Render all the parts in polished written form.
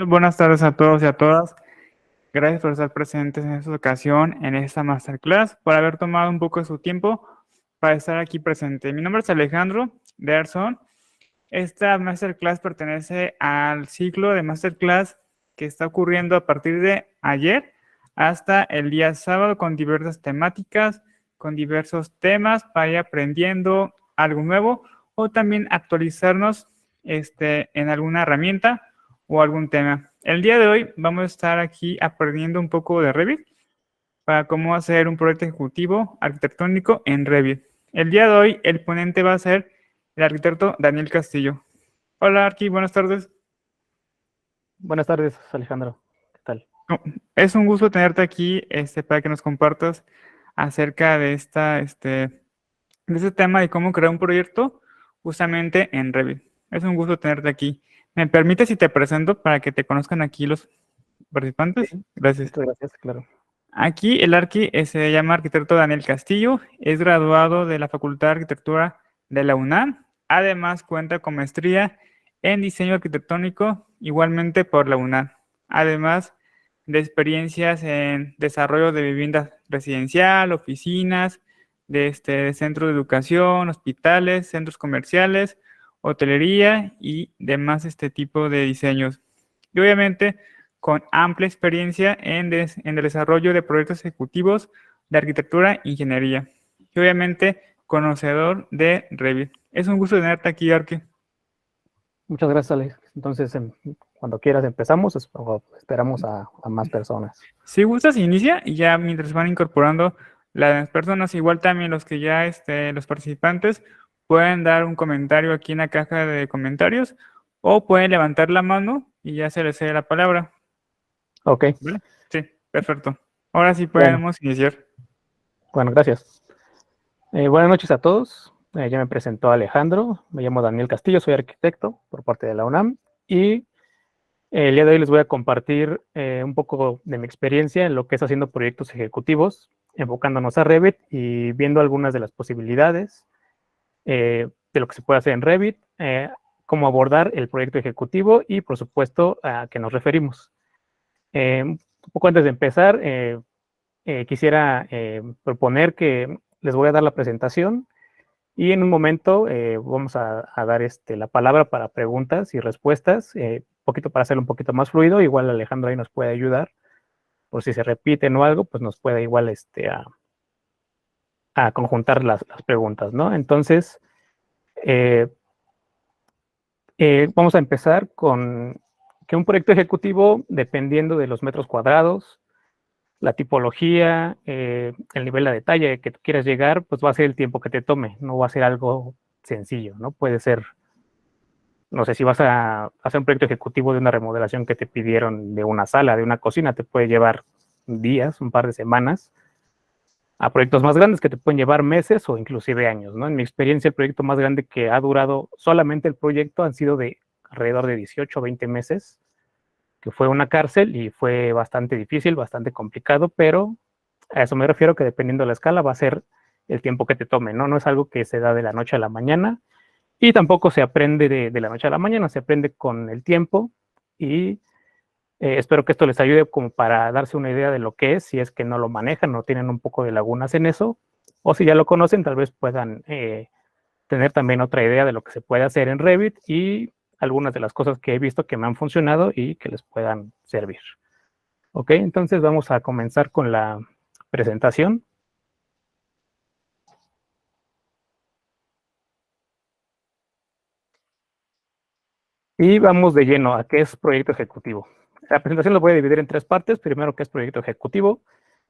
Buenas tardes a todos y a todas. Gracias por estar presentes en esta ocasión, en esta masterclass, por haber tomado un poco de su tiempo para estar aquí presente. Mi nombre es Alejandro de Arson. Esta masterclass pertenece al ciclo de masterclass que está ocurriendo a partir de ayer hasta el día sábado con diversas temáticas, con diversos temas para ir aprendiendo algo nuevo o también actualizarnos en alguna herramienta o algún tema. El día de hoy vamos a estar aquí aprendiendo un poco de Revit para cómo hacer un proyecto ejecutivo arquitectónico en Revit. El día de hoy el ponente va a ser el arquitecto Daniel Castillo. Hola Arqui, buenas tardes. Buenas tardes, Alejandro. ¿Qué tal? Es un gusto tenerte aquí para que nos compartas acerca de de este tema de cómo crear un proyecto justamente en Revit. Es un gusto tenerte aquí. ¿Me permites si te presento para que te conozcan aquí los participantes? Sí, Gracias. muchas gracias, claro. Aquí el Arqui se llama arquitecto Daniel Castillo, es graduado de la Facultad de Arquitectura de la UNAM. Además cuenta con maestría en diseño arquitectónico, igualmente por la UNAM. Además de experiencias en desarrollo de viviendas residencial, oficinas, de centros de educación, hospitales, centros comerciales, hotelería y demás tipo de diseños. Y obviamente con amplia experiencia en el desarrollo de proyectos ejecutivos de arquitectura e ingeniería. Y obviamente conocedor de Revit. Es un gusto tenerte aquí, Arque. Muchas gracias, Alex. Entonces, cuando quieras empezamos o esperamos a más personas. Si gustas, inicia y ya mientras van incorporando las personas, igual también los que ya, los participantes, pueden dar un comentario aquí en la caja de comentarios o pueden levantar la mano y ya se les cede la palabra. Ok, ¿Vale? Sí, perfecto. Ahora sí bueno, podemos iniciar. gracias. Buenas noches a todos. Ya me presentó Alejandro. Me llamo Daniel Castillo, soy arquitecto por parte de la UNAM y el día de hoy les voy a compartir un poco de mi experiencia en lo que es haciendo proyectos ejecutivos, enfocándonos a Revit y viendo algunas de las posibilidades de lo que se puede hacer en Revit, cómo abordar el proyecto ejecutivo y, por supuesto, a qué nos referimos. Un poco antes de empezar, quisiera proponer que les voy a dar la presentación y en un momento vamos a dar la palabra para preguntas y respuestas, un poquito para hacerlo un poquito más fluido. Igual Alejandro ahí nos puede ayudar, por si se repiten o algo, pues nos puede igual a conjuntar las preguntas, ¿no? Entonces, eh, vamos a empezar con que un proyecto ejecutivo, dependiendo de los metros cuadrados, la tipología, el nivel de detalle que tú quieras llegar, pues va a ser el tiempo que te tome, no va a ser algo sencillo, ¿no? Puede ser, no sé, si vas a hacer un proyecto ejecutivo de una remodelación que te pidieron de una sala, de una cocina, te puede llevar días, un par de semanas, a proyectos más grandes que te pueden llevar meses o inclusive años, ¿no? En mi experiencia, el proyecto más grande que ha durado solamente el proyecto han sido de alrededor de 18 o 20 meses, que fue una cárcel y fue bastante difícil, bastante complicado, pero a eso me refiero que dependiendo de la escala va a ser el tiempo que te tome, ¿no? No es algo que se da de la noche a la mañana y tampoco se aprende de la noche a la mañana, se aprende con el tiempo y espero que esto les ayude como para darse una idea de lo que es, si es que no lo manejan o tienen un poco de lagunas en eso, o si ya lo conocen, tal vez puedan tener también otra idea de lo que se puede hacer en Revit y algunas de las cosas que he visto que me han funcionado y que les puedan servir. Ok, entonces vamos a comenzar con la presentación. Y vamos de lleno a qué es proyecto ejecutivo. La presentación lo voy a dividir en tres partes. Primero, qué es proyecto ejecutivo,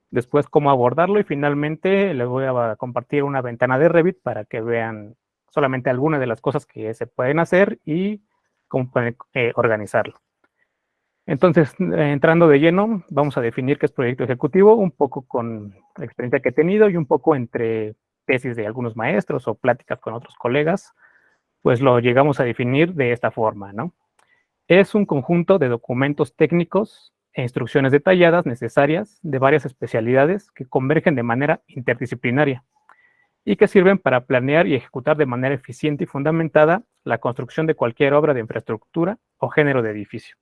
después cómo abordarlo y finalmente les voy a compartir una ventana de Revit para que vean solamente algunas de las cosas que se pueden hacer y cómo pueden organizarlo. Entonces, entrando de lleno, vamos a definir qué es proyecto ejecutivo, un poco con la experiencia que he tenido y un poco entre tesis de algunos maestros o pláticas con otros colegas, pues lo llegamos a definir de esta forma, ¿no? Es un conjunto de documentos técnicos e instrucciones detalladas necesarias de varias especialidades que convergen de manera interdisciplinaria y que sirven para planear y ejecutar de manera eficiente y fundamentada la construcción de cualquier obra de infraestructura o género de edificio.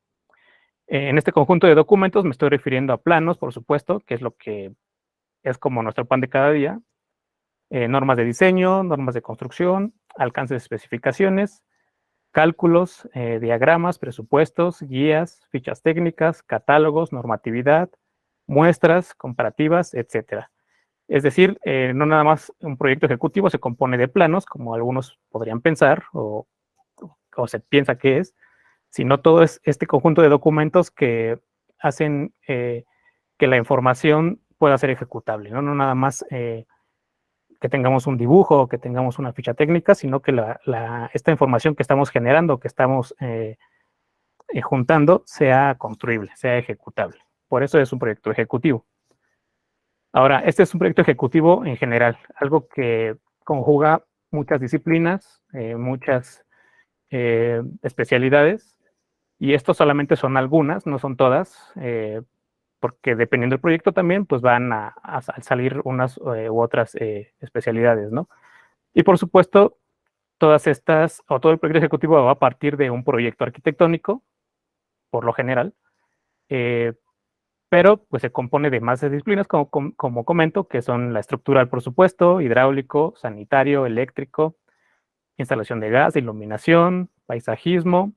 En este conjunto de documentos me estoy refiriendo a planos, por supuesto, que es lo que es como nuestro pan de cada día, normas de diseño, normas de construcción, alcances de especificaciones, cálculos, diagramas, presupuestos, guías, fichas técnicas, catálogos, normatividad, muestras, comparativas, etcétera. Es decir, no nada más un proyecto ejecutivo se compone de planos, como algunos podrían pensar o se piensa que es, sino todo es este conjunto de documentos que hacen que la información pueda ser ejecutable, no, no nada más que tengamos un dibujo o que tengamos una ficha técnica, sino que esta información que estamos generando, que estamos juntando, sea construible, sea ejecutable. Por eso es un proyecto ejecutivo. Ahora, este es un proyecto ejecutivo en general, algo que conjuga muchas disciplinas, muchas especialidades, y estos solamente son algunas, no son todas, porque dependiendo del proyecto también, pues van a salir unas u otras especialidades, ¿no? Y por supuesto, todas estas, o todo el proyecto ejecutivo va a partir de un proyecto arquitectónico, por lo general, pero pues se compone de más disciplinas, como comento, que son la estructural, por supuesto, hidráulico, sanitario, eléctrico, instalación de gas, iluminación, paisajismo,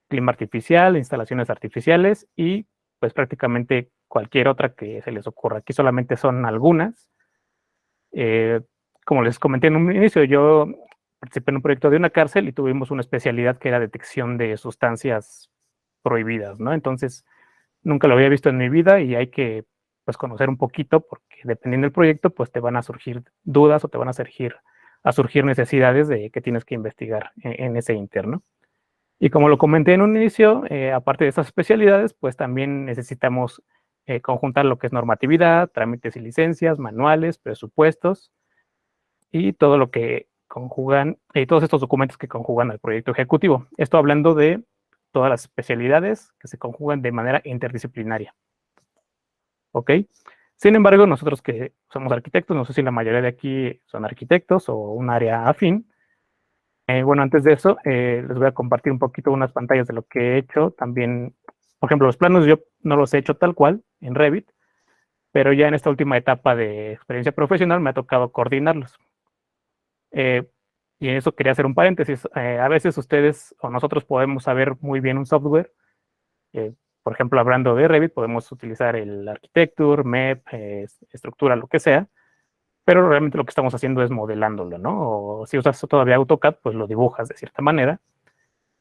clima artificial, instalaciones artificiales y pues prácticamente cualquier otra que se les ocurra. Aquí solamente son algunas. Como les comenté en un inicio, yo participé en un proyecto de una cárcel y tuvimos una especialidad que era detección de sustancias prohibidas, ¿no? Entonces, nunca lo había visto en mi vida y hay que pues conocer un poquito porque dependiendo del proyecto pues te van a surgir dudas o te van a surgir necesidades de que tienes que investigar en ese interno. Y como lo comenté en un inicio, aparte de estas especialidades, pues también necesitamos conjuntar lo que es normatividad, trámites y licencias, manuales, presupuestos y todo lo que conjugan, y todos estos documentos que conjugan al proyecto ejecutivo. Esto hablando de todas las especialidades que se conjugan de manera interdisciplinaria. ¿Ok? Sin embargo, nosotros que somos arquitectos, no sé si la mayoría de aquí son arquitectos o un área afín. Bueno, antes de eso, les voy a compartir un poquito unas pantallas de lo que he hecho. También, por ejemplo, los planos yo no los he hecho tal cual en Revit, pero ya en esta última etapa de experiencia profesional me ha tocado coordinarlos. Y en eso quería hacer un paréntesis. A veces ustedes o nosotros podemos saber muy bien un software. Por ejemplo, hablando de Revit, podemos utilizar el Architecture, MEP, estructura, lo que sea, pero realmente lo que estamos haciendo es modelándolo, ¿no? O si usas todavía AutoCAD, pues lo dibujas de cierta manera,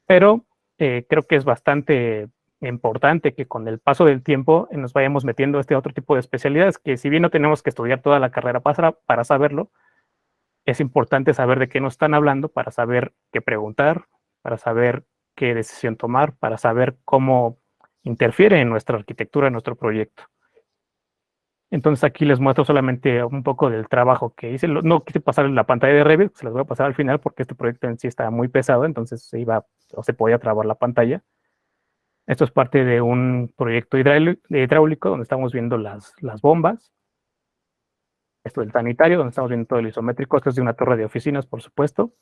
pero creo que es bastante importante que con el paso del tiempo nos vayamos metiendo a este otro tipo de especialidades, que si bien no tenemos que estudiar toda la carrera para saberlo, es importante saber de qué nos están hablando para saber qué preguntar, para saber qué decisión tomar, para saber cómo interfiere en nuestra arquitectura, en nuestro proyecto. Entonces aquí les muestro solamente un poco del trabajo que hice. No quise pasar en la pantalla de Revit, se las voy a pasar al final porque este proyecto en sí está muy pesado, entonces se iba o se podía trabar la pantalla. Esto es parte de un proyecto hidráulico donde estamos viendo las bombas. Esto del sanitario, donde estamos viendo todo el isométrico. Esto es de una torre de oficinas, por supuesto.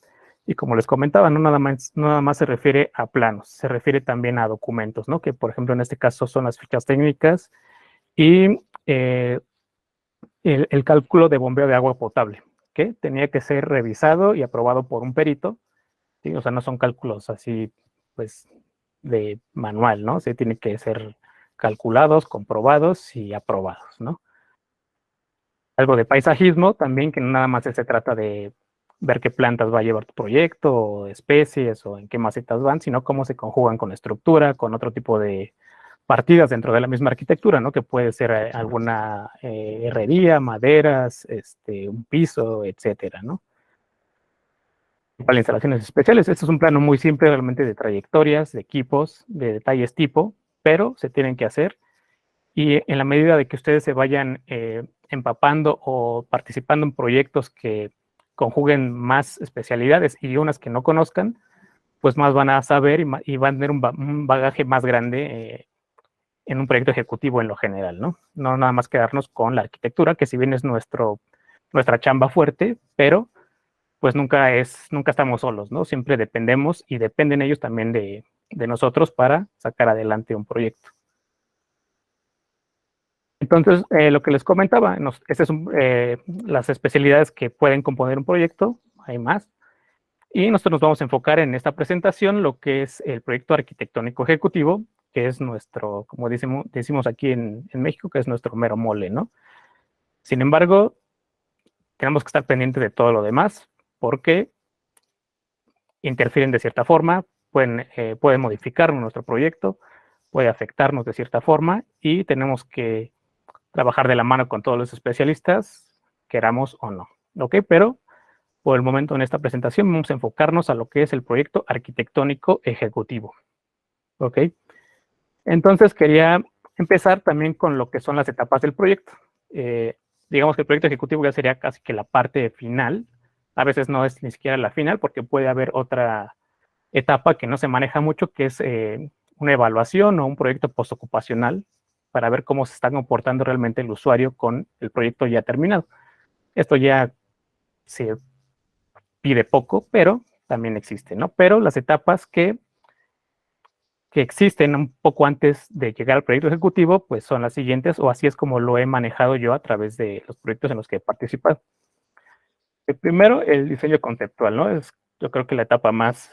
Y como les comentaba, no nada más se refiere a planos, se refiere también a documentos, ¿no? Que por ejemplo en este caso son las fichas técnicas y el cálculo de bombeo de agua potable, que tenía que ser revisado y aprobado por un perito, ¿sí? O sea, no son cálculos así, pues, de manual, ¿no? Se tiene que ser calculados, comprobados y aprobados, ¿no? Algo de paisajismo también, que no nada más se trata de ver qué plantas va a llevar tu proyecto, o especies, o en qué macetas van, sino cómo se conjugan con la estructura, con otro tipo de partidas dentro de la misma arquitectura, ¿no? Que puede ser alguna herrería, maderas, un piso, etcétera, ¿no? Para instalaciones especiales, esto es un plano muy simple realmente de trayectorias, de equipos, de detalles tipo, pero se tienen que hacer y en la medida de que ustedes se vayan empapando o participando en proyectos que conjuguen más especialidades y unas que no conozcan, pues más van a saber y van a tener un bagaje más grande en un proyecto ejecutivo en lo general, ¿no? No nada más quedarnos con la arquitectura, que si bien es nuestra chamba fuerte, pero pues nunca estamos solos, ¿no? Siempre dependemos y dependen ellos también de de nosotros para sacar adelante un proyecto. Entonces, lo que les comentaba, estas son las especialidades que pueden componer un proyecto, hay más, y nosotros nos vamos a enfocar en esta presentación lo que es el proyecto arquitectónico ejecutivo, que es nuestro, como decimos aquí en México, que es nuestro mero mole, ¿no? Sin embargo, tenemos que estar pendientes de todo lo demás, porque interfieren de cierta forma, pueden modificar nuestro proyecto, puede afectarnos de cierta forma, y tenemos que trabajar de la mano con todos los especialistas, queramos o no, ¿ok? Pero por el momento en esta presentación vamos a enfocarnos a lo que es el proyecto arquitectónico ejecutivo, ¿ok? Entonces quería empezar también con lo que son las etapas del proyecto. Digamos que el proyecto ejecutivo ya sería casi que la parte final, a veces no es ni siquiera la final porque puede haber otra etapa que no se maneja mucho, que es una evaluación o un proyecto postocupacional para ver cómo se está comportando realmente el usuario con el proyecto ya terminado. Esto ya se pide poco, pero también existe, ¿no? Pero las etapas que existen un poco antes de llegar al proyecto ejecutivo, pues son las siguientes, o así es como lo he manejado yo a través de los proyectos en los que he participado. El primero, el diseño conceptual, ¿no? Es, yo creo que la etapa más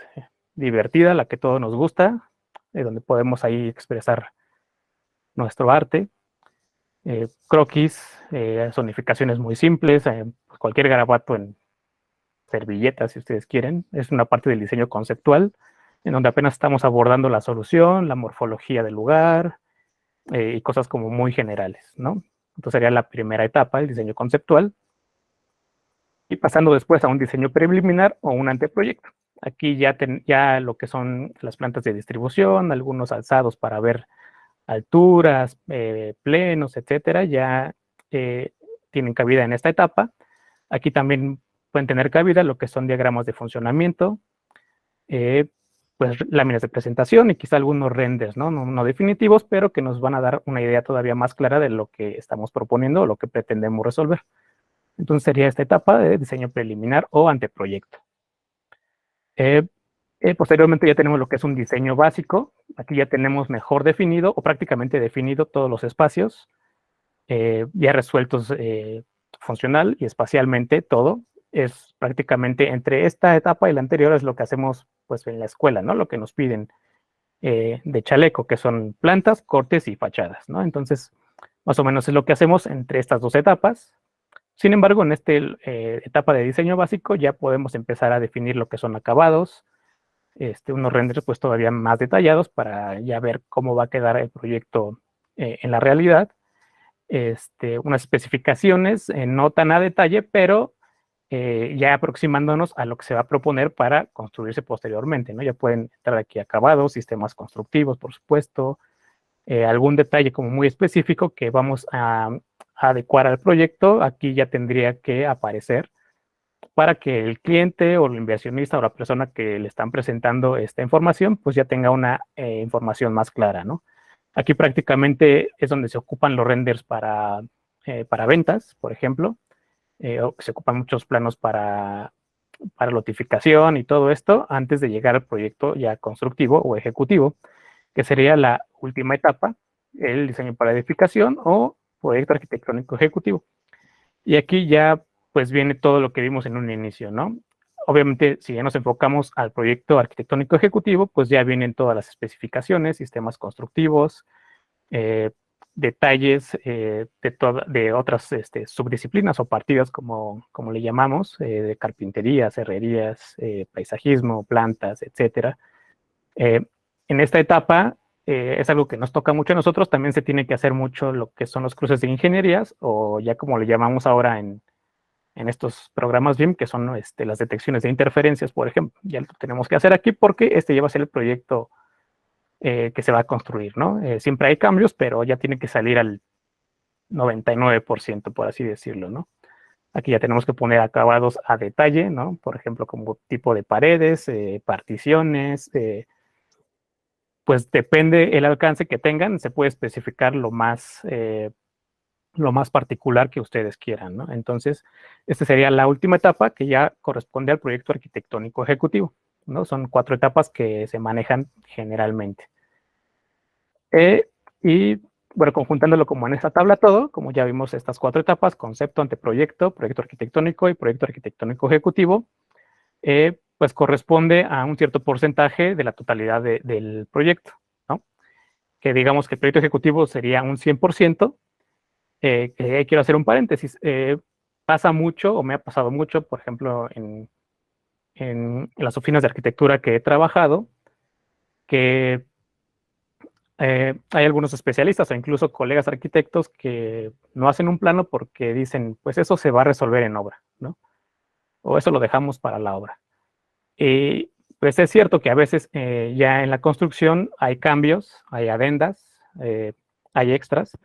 divertida, la que todos nos gusta, donde podemos ahí expresar nuestro arte. Croquis, zonificaciones muy simples, cualquier garabato en servilletas, si ustedes quieren. Es una parte del diseño conceptual, en donde apenas estamos abordando la solución, la morfología del lugar y cosas como muy generales, ¿no? Entonces sería la primera etapa, el diseño conceptual. Y pasando después a un diseño preliminar o un anteproyecto. Aquí ya lo que son las plantas de distribución, algunos alzados para ver alturas, plenos, etcétera, ya tienen cabida en esta etapa. Aquí también pueden tener cabida lo que son diagramas de funcionamiento, pues láminas de presentación y quizá algunos renders, ¿no? No definitivos, pero que nos van a dar una idea todavía más clara de lo que estamos proponiendo o lo que pretendemos resolver. Entonces sería esta etapa de diseño preliminar o anteproyecto. Posteriormente ya tenemos lo que es un diseño básico. Aquí ya tenemos mejor definido o prácticamente definido todos los espacios, ya resueltos funcional y espacialmente todo. Es prácticamente entre esta etapa y la anterior es lo que hacemos pues en la escuela, ¿no? Lo que nos piden de chaleco, que son plantas, cortes y fachadas, ¿no? Entonces, más o menos es lo que hacemos entre estas dos etapas. Sin embargo, en esta etapa de diseño básico ya podemos empezar a definir lo que son acabados, unos renders pues todavía más detallados para ya ver cómo va a quedar el proyecto en la realidad. Unas especificaciones no tan a detalle, pero ya aproximándonos a lo que se va a proponer para construirse posteriormente, ¿no? Ya pueden entrar aquí acabados, sistemas constructivos, por supuesto, algún detalle como muy específico que vamos a adecuar al proyecto, aquí ya tendría que aparecer para que el cliente o el inversionista o la persona que le están presentando esta información, pues ya tenga una información más clara, ¿no? Aquí prácticamente es donde se ocupan los renders para ventas, por ejemplo, o se ocupan muchos planos para lotificación y todo esto antes de llegar al proyecto ya constructivo o ejecutivo, que sería la última etapa, el diseño para edificación o proyecto arquitectónico ejecutivo. Y aquí ya pues viene todo lo que vimos en un inicio, ¿no? Obviamente, si ya nos enfocamos al proyecto arquitectónico ejecutivo, pues ya vienen todas las especificaciones, sistemas constructivos, detalles de otras subdisciplinas o partidas, como le llamamos, de carpinterías, herrerías, paisajismo, plantas, etcétera. En esta etapa es algo que nos toca mucho a nosotros, también se tiene que hacer mucho lo que son los cruces de ingenierías, o ya como le llamamos ahora en estos programas BIM, que son las detecciones de interferencias, por ejemplo. Ya lo tenemos que hacer aquí porque ya va a ser el proyecto que se va a construir, ¿no? Siempre hay cambios, pero ya tiene que salir al 99%, por así decirlo, ¿no? Aquí ya tenemos que poner acabados a detalle, ¿no? Por ejemplo, como tipo de paredes, particiones, pues depende el alcance que tengan, se puede especificar lo más particular que ustedes quieran, ¿no? Entonces, esta sería la última etapa que ya corresponde al proyecto arquitectónico ejecutivo. ¿no? Son 4 etapas que se manejan generalmente. Y bueno, conjuntándolo como en esta tabla todo, como ya vimos estas 4 etapas: concepto, anteproyecto, proyecto arquitectónico y proyecto arquitectónico ejecutivo, pues corresponde a un cierto porcentaje de la totalidad del proyecto, ¿no? Que digamos que el proyecto ejecutivo sería un 100%, que quiero hacer un paréntesis. Pasa mucho, o me ha pasado mucho, por ejemplo, en las oficinas de arquitectura que he trabajado, que hay algunos especialistas o incluso colegas arquitectos que no hacen un plano porque dicen, pues eso se va a resolver en obra, ¿no? O eso lo dejamos para la obra. Y pues es cierto que a veces ya en la construcción hay cambios, hay adendas, hay extras,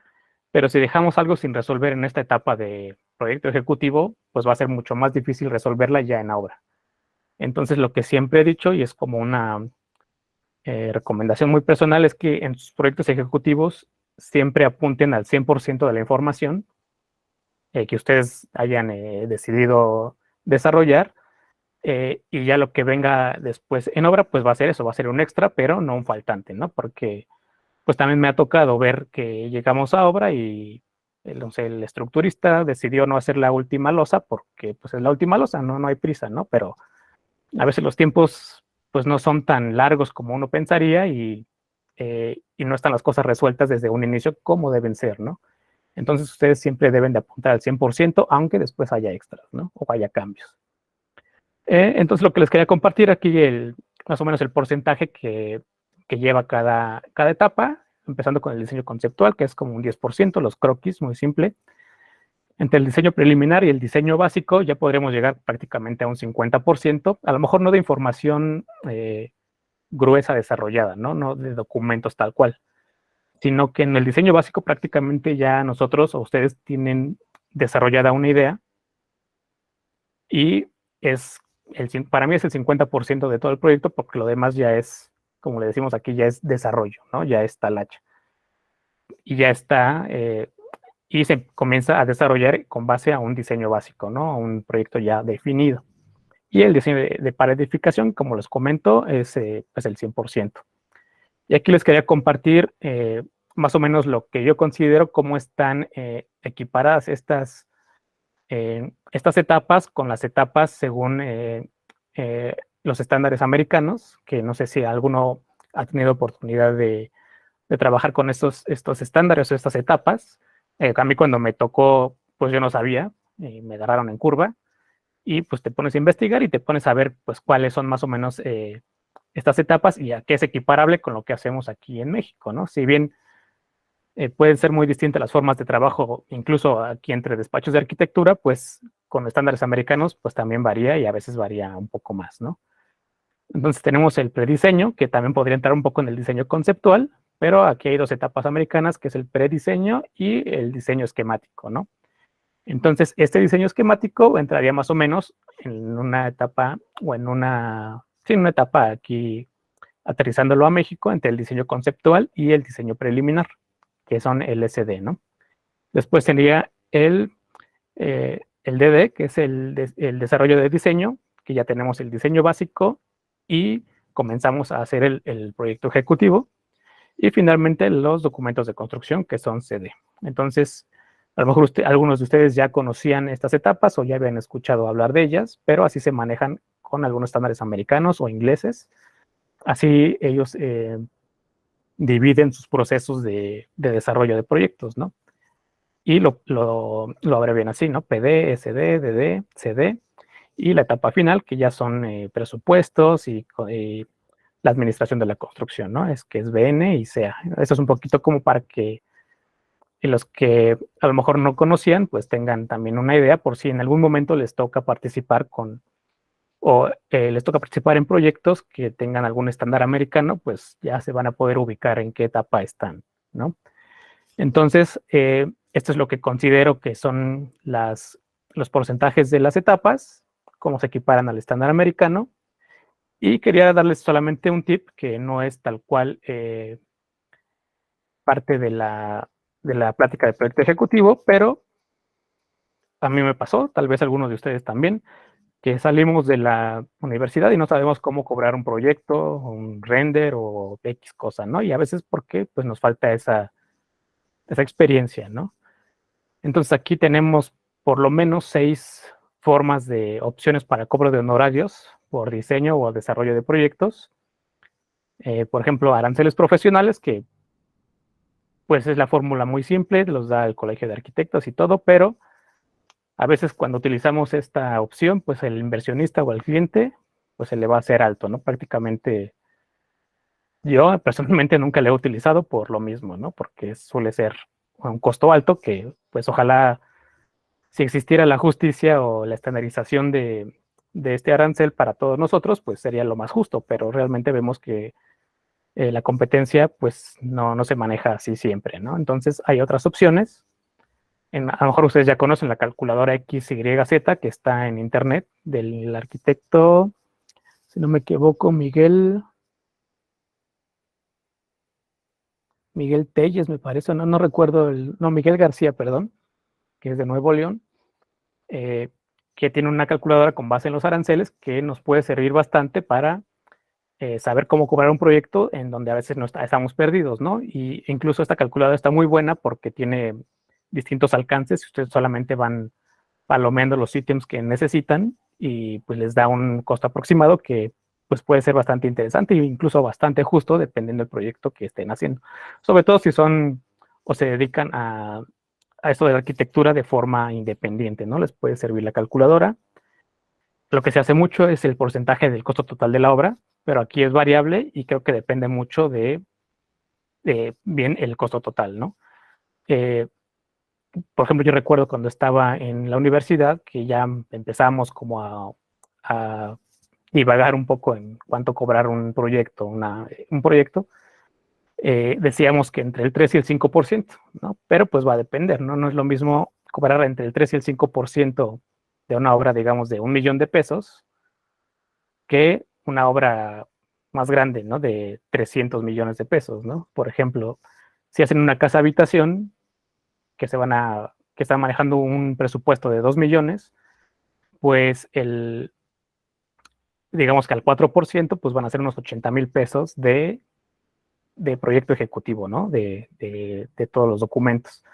pero si dejamos algo sin resolver en esta etapa de proyecto ejecutivo, pues va a ser mucho más difícil resolverla ya en obra. Entonces, lo que siempre he dicho, y es como una recomendación muy personal, es que en sus proyectos ejecutivos siempre apunten al 100% de la información que ustedes hayan decidido desarrollar, y ya lo que venga después en obra, pues va a ser eso, va a ser un extra, pero no un faltante, ¿no? Porque pues también me ha tocado ver que llegamos a obra y el estructurista decidió no hacer la última losa porque pues es la última losa, no hay prisa, ¿no? Pero a veces los tiempos pues no son tan largos como uno pensaría, y no están las cosas resueltas desde un inicio como deben ser, ¿no? Entonces ustedes siempre deben de apuntar al 100%, aunque después haya extras, ¿no? O haya cambios. Entonces lo que les quería compartir aquí, más o menos el porcentaje que lleva cada etapa, empezando con el diseño conceptual, que es como un 10%, los croquis, muy simple. Entre el diseño preliminar y el diseño básico ya podremos llegar prácticamente a un 50%, a lo mejor no de información gruesa desarrollada, ¿no? De documentos tal cual, sino que en el diseño básico prácticamente ya nosotros o ustedes tienen desarrollada una idea, y para mí es el 50% de todo el proyecto, porque lo demás ya es, como le decimos aquí, ya es desarrollo, ¿no? Ya está talacha. Y ya está, y se comienza a desarrollar con base a un diseño básico, ¿no? A un proyecto ya definido. Y el diseño de paredificación, como les comento, es pues el 100%. Y aquí les quería compartir más o menos lo que yo considero cómo están equiparadas estas etapas con las etapas según los estándares americanos, que no sé si alguno ha tenido oportunidad de trabajar con estos estándares o estas etapas. A mí cuando me tocó, pues yo no sabía, me agarraron en curva, y pues te pones a investigar y te pones a ver pues cuáles son más o menos estas etapas y a qué es equiparable con lo que hacemos aquí en México, ¿no? Si bien pueden ser muy distintas las formas de trabajo, incluso aquí entre despachos de arquitectura, pues con estándares americanos, pues también varía, y a veces varía un poco más, ¿no? Entonces tenemos el prediseño, que también podría entrar un poco en el diseño conceptual, pero aquí hay 2 etapas americanas, que es el prediseño y el diseño esquemático, ¿no? Entonces, este diseño esquemático entraría más o menos en una etapa, o en una etapa aquí, aterrizándolo a México, entre el diseño conceptual y el diseño preliminar, que son el SD, ¿no? Después tendría el DD, que es el desarrollo de diseño, que ya tenemos el diseño básico y comenzamos a hacer el proyecto ejecutivo. Y finalmente los documentos de construcción, que son CD. Entonces, a lo mejor algunos de ustedes ya conocían estas etapas o ya habían escuchado hablar de ellas, pero así se manejan con algunos estándares americanos o ingleses. Así ellos dividen sus procesos de desarrollo de proyectos, ¿no? Y lo abrevian así, ¿no? PD, SD, DD, CD, y la etapa final, que ya son presupuestos y la administración de la construcción, ¿no? Que es BN y CA. Eso es un poquito como para que los que a lo mejor no conocían, pues tengan también una idea, por si en algún momento les toca participar les toca participar en proyectos que tengan algún estándar americano, pues ya se van a poder ubicar en qué etapa están, ¿no? Entonces, esto es lo que considero que son los porcentajes de las etapas, cómo se equiparan al estándar americano. Y quería darles solamente un tip que no es tal cual parte de la plática de proyecto ejecutivo, pero a mí me pasó, tal vez algunos de ustedes también. que salimos de la universidad y no sabemos cómo cobrar un proyecto, un render o X cosa, ¿no? Y a veces porque pues nos falta esa experiencia, ¿no? Entonces aquí tenemos por lo menos 6 formas de opciones para cobro de honorarios por diseño o desarrollo de proyectos. Por ejemplo, aranceles profesionales, que pues es la fórmula muy simple, los da el Colegio de Arquitectos y todo, pero a veces cuando utilizamos esta opción, pues el inversionista o el cliente, pues se le va a hacer alto, ¿no? Prácticamente yo personalmente nunca lo he utilizado por lo mismo, ¿no? Porque suele ser un costo alto que pues ojalá si existiera la justicia o la estandarización de este arancel para todos nosotros, pues sería lo más justo, pero realmente vemos que la competencia pues no se maneja así siempre, ¿no? Entonces hay otras opciones. A lo mejor ustedes ya conocen la calculadora XYZ que está en internet del arquitecto, si no me equivoco, Miguel Telles, me parece, no recuerdo, no, Miguel García, perdón, que es de Nuevo León, eh, que tiene una calculadora con base en los aranceles que nos puede servir bastante para saber cómo cobrar un proyecto en donde a veces no estamos perdidos, ¿no? Y incluso esta calculadora está muy buena porque tiene distintos alcances y ustedes solamente van palomeando los ítems que necesitan y pues les da un costo aproximado que pues puede ser bastante interesante e incluso bastante justo dependiendo del proyecto que estén haciendo. Sobre todo si son o se dedican a esto de la arquitectura de forma independiente, ¿no? Les puede servir la calculadora. Lo que se hace mucho es el porcentaje del costo total de la obra, pero aquí es variable y creo que depende mucho de bien el costo total, ¿no? Por ejemplo, yo recuerdo cuando estaba en la universidad que ya empezamos como a divagar un poco en cuánto cobrar un proyecto, un proyecto, decíamos que entre el 3 y el 5%, ¿no? Pero pues va a depender, ¿no? No es lo mismo cobrar entre el 3 y el 5% de una obra, digamos, de 1 millón de pesos, que una obra más grande, ¿no? De 300 millones de pesos, ¿no? Por ejemplo, si hacen una casa habitación que están manejando un presupuesto de 2 millones, pues digamos que al 4%, pues van a ser unos 80,000 pesos de proyecto ejecutivo, ¿no? De todos los documentos.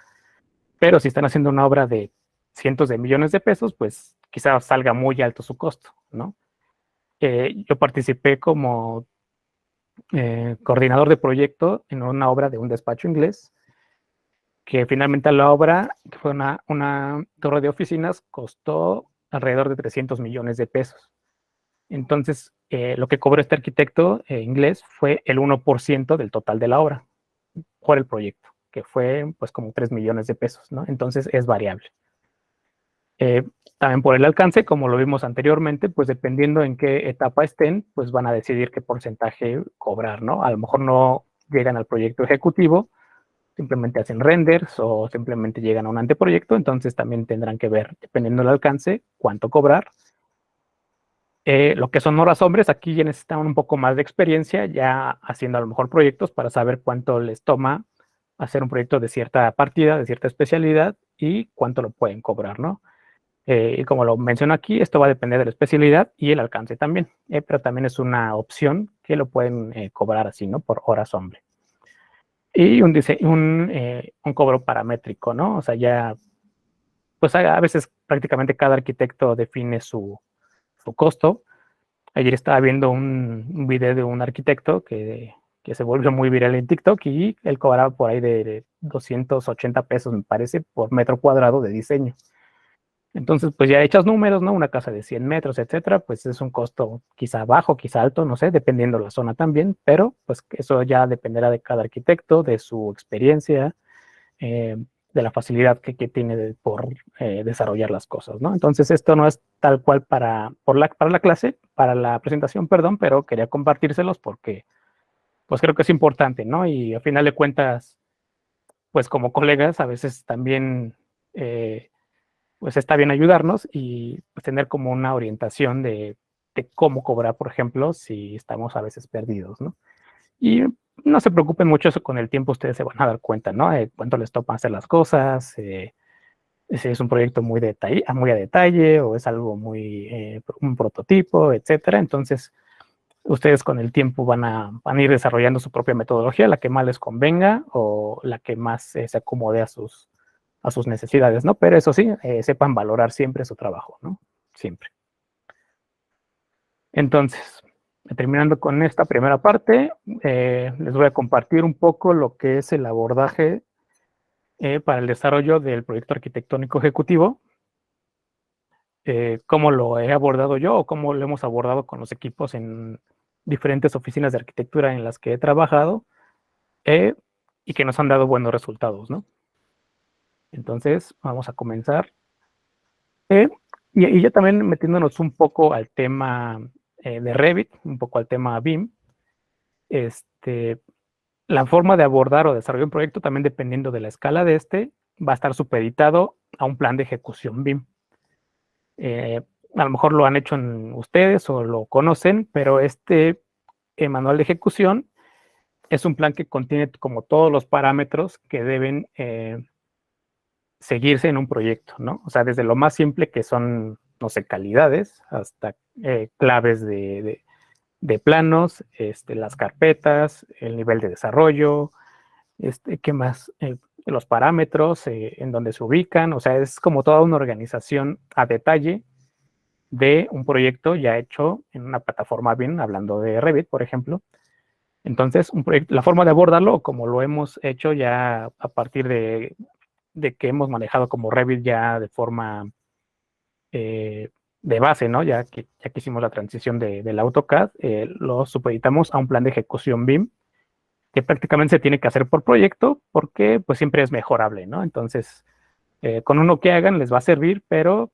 Pero si están haciendo una obra de cientos de millones de pesos, pues quizás salga muy alto su costo, ¿no? Yo participé como coordinador de proyecto en una obra de un despacho inglés, que finalmente la obra, que fue una torre de oficinas, costó alrededor de 300 millones de pesos. Entonces, lo que cobró este arquitecto inglés fue el 1% del total de la obra por el proyecto, que fue pues como 3 millones de pesos, ¿no? Entonces es variable. También por el alcance, como lo vimos anteriormente, pues dependiendo en qué etapa estén, pues van a decidir qué porcentaje cobrar, ¿no? A lo mejor no llegan al proyecto ejecutivo, simplemente hacen renders o simplemente llegan a un anteproyecto, entonces también tendrán que ver, dependiendo del alcance, cuánto cobrar. Lo que son horas hombres, aquí ya necesitan un poco más de experiencia, ya haciendo a lo mejor proyectos para saber cuánto les toma hacer un proyecto de cierta partida, de cierta especialidad y cuánto lo pueden cobrar, ¿no? Y como lo menciono aquí, esto va a depender de la especialidad y el alcance también, pero también es una opción que lo pueden cobrar así, ¿no? Por horas hombre. Y un cobro paramétrico, ¿no? O sea, ya, pues a veces prácticamente cada arquitecto define su costo. Ayer estaba viendo un video de un arquitecto que se volvió muy viral en TikTok y él cobraba por ahí de 280 pesos, me parece, por metro cuadrado de diseño. Entonces, pues ya echas números, ¿no? Una casa de 100 metros, etcétera, pues es un costo quizá bajo, quizá alto, no sé, dependiendo de la zona también, pero pues eso ya dependerá de cada arquitecto, de su experiencia, eh, de la facilidad que tiene por desarrollar las cosas, ¿no? Entonces, esto no es tal cual para la clase, para la presentación, perdón, pero quería compartírselos porque, pues creo que es importante, ¿no? Y a final de cuentas, pues como colegas, a veces también pues está bien ayudarnos y pues, tener como una orientación de cómo cobrar, por ejemplo, si estamos a veces perdidos, ¿no? Y no se preocupen mucho, eso con el tiempo ustedes se van a dar cuenta, ¿no? Cuánto les toca hacer las cosas, si es un proyecto muy a detalle o es algo un prototipo, etcétera. Entonces, ustedes con el tiempo van a ir desarrollando su propia metodología, la que más les convenga o la que más se acomode a sus necesidades, ¿no? Pero eso sí, sepan valorar siempre su trabajo, ¿no? Siempre. Entonces, terminando con esta primera parte, les voy a compartir un poco lo que es el abordaje para el desarrollo del proyecto arquitectónico ejecutivo, cómo lo he abordado yo o cómo lo hemos abordado con los equipos en diferentes oficinas de arquitectura en las que he trabajado y que nos han dado buenos resultados, ¿no? Entonces, vamos a comenzar. Y ya también metiéndonos un poco al tema de Revit, un poco al tema BIM, la forma de abordar o desarrollar un proyecto también dependiendo de la escala de va a estar supeditado a un plan de ejecución BIM. A lo mejor lo han hecho ustedes o lo conocen, pero manual de ejecución es un plan que contiene como todos los parámetros que deben seguirse en un proyecto, ¿no? O sea, desde lo más simple que son, no sé, calidades, hasta claves de planos, las carpetas, el nivel de desarrollo, ¿qué más? Los parámetros en donde se ubican, o sea, es como toda una organización a detalle de un proyecto ya hecho en una plataforma BIM, hablando de Revit, por ejemplo. Entonces, la forma de abordarlo, como lo hemos hecho ya a partir de que hemos manejado como Revit ya de forma de base, ¿no? Ya que hicimos la transición del AutoCAD, lo supeditamos a un plan de ejecución BIM, que prácticamente se tiene que hacer por proyecto, porque pues siempre es mejorable, ¿no? Entonces, con uno que hagan les va a servir, pero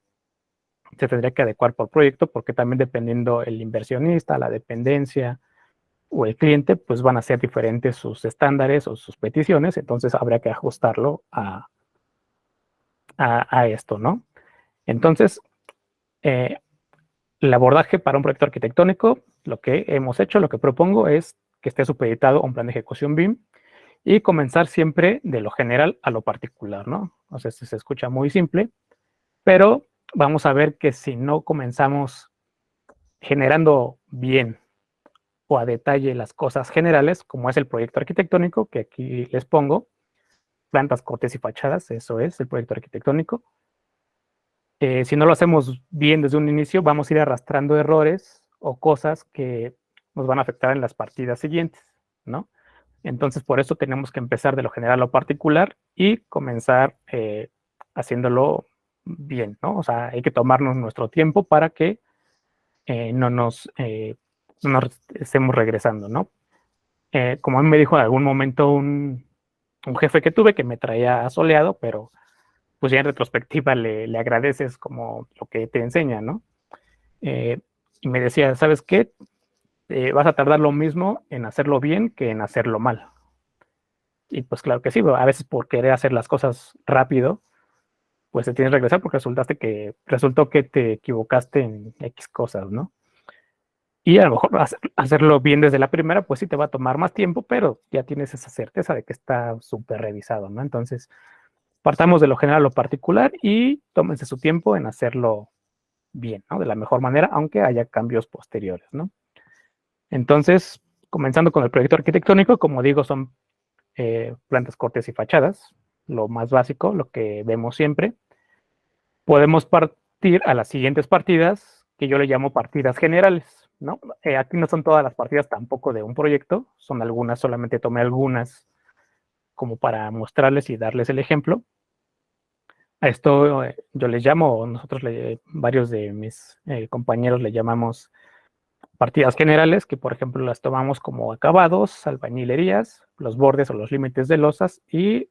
se tendría que adecuar por proyecto, porque también dependiendo el inversionista, la dependencia o el cliente, pues van a ser diferentes sus estándares o sus peticiones, entonces habría que ajustarlo a esto, ¿no? Entonces, el abordaje para un proyecto arquitectónico, lo que hemos hecho, lo que propongo es que esté supeditado a un plan de ejecución BIM y comenzar siempre de lo general a lo particular, ¿no? O sea, se escucha muy simple, pero vamos a ver que si no comenzamos generando bien o a detalle las cosas generales, como es el proyecto arquitectónico, que aquí les pongo, plantas, cortes y fachadas, eso es el proyecto arquitectónico. Si no lo hacemos bien desde un inicio, vamos a ir arrastrando errores o cosas que nos van a afectar en las partidas siguientes, ¿no? Entonces, por eso tenemos que empezar de lo general a lo particular y comenzar haciéndolo bien, ¿no? O sea, hay que tomarnos nuestro tiempo para que no nos estemos regresando, ¿no? Como a mí me dijo en algún momento un jefe que tuve que me traía soleado, pero pues ya en retrospectiva le agradeces como lo que te enseña, ¿no? Y me decía, ¿sabes qué? Vas a tardar lo mismo en hacerlo bien que en hacerlo mal. Y pues claro que sí, a veces por querer hacer las cosas rápido, pues te tienes que regresar porque resultó que te equivocaste en X cosas, ¿no? Y a lo mejor hacerlo bien desde la primera, pues sí te va a tomar más tiempo, pero ya tienes esa certeza de que está súper revisado, ¿no? Entonces, partamos de lo general a lo particular y tómense su tiempo en hacerlo bien, ¿no? De la mejor manera, aunque haya cambios posteriores, ¿no? Entonces, comenzando con el proyecto arquitectónico, como digo, son plantas, cortes y fachadas, lo más básico, lo que vemos siempre. Podemos partir a las siguientes partidas, que yo le llamo partidas generales, ¿no? Aquí no son todas las partidas tampoco de un proyecto, son algunas, solamente tomé algunas como para mostrarles y darles el ejemplo. A esto yo les llamo, varios de mis compañeros le llamamos partidas generales, que por ejemplo las tomamos como acabados, albañilerías, los bordes o los límites de losas y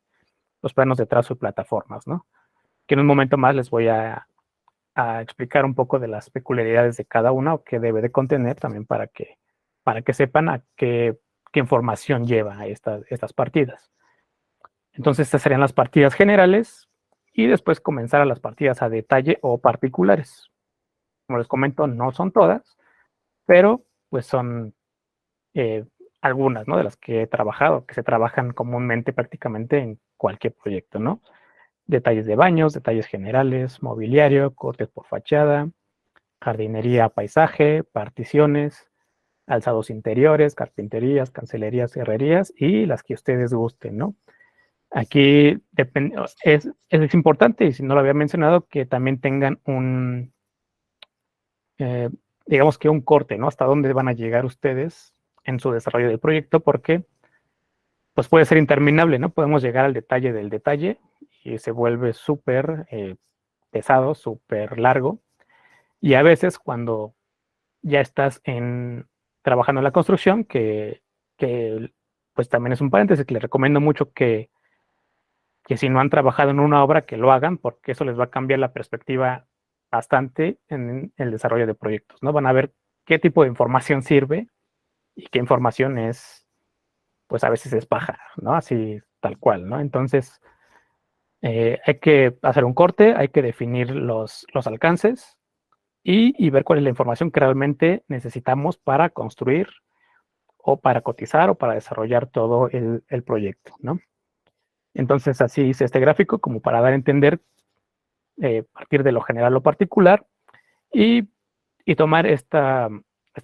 los planos de trazo y plataformas, ¿no? Que en un momento más les voy a explicar un poco de las peculiaridades de cada una o qué debe de contener también para que sepan a qué información lleva estas partidas. Entonces, estas serían las partidas generales y después comenzar a las partidas a detalle o particulares. Como les comento, no son todas, pero pues son algunas, ¿no? De las que he trabajado, que se trabajan comúnmente prácticamente en cualquier proyecto, ¿no? detalles de baños, detalles generales, mobiliario, cortes por fachada, jardinería, paisaje, particiones, alzados interiores, carpinterías, cancelerías, herrerías y las que ustedes gusten, ¿no? Aquí es importante, y si no lo había mencionado, que también tengan eh, digamos que un corte, ¿no? Hasta dónde van a llegar ustedes en su desarrollo del proyecto, porque pues puede ser interminable, ¿no? Podemos llegar al detalle del detalle y se vuelve súper pesado, súper largo. Y a veces cuando ya estás trabajando en la construcción, que pues también es un paréntesis que les recomiendo mucho que si no han trabajado en una obra, que lo hagan, porque eso les va a cambiar la perspectiva bastante en el desarrollo de proyectos, ¿no? Van a ver qué tipo de información sirve y qué información es, pues a veces es paja, ¿no? Así tal cual, ¿no? Entonces, hay que hacer un corte, hay que definir los alcances y ver cuál es la información que realmente necesitamos para construir o para cotizar o para desarrollar todo el proyecto, ¿no? Entonces, así hice este gráfico como para dar a entender partir de lo general a lo particular y, y tomar esta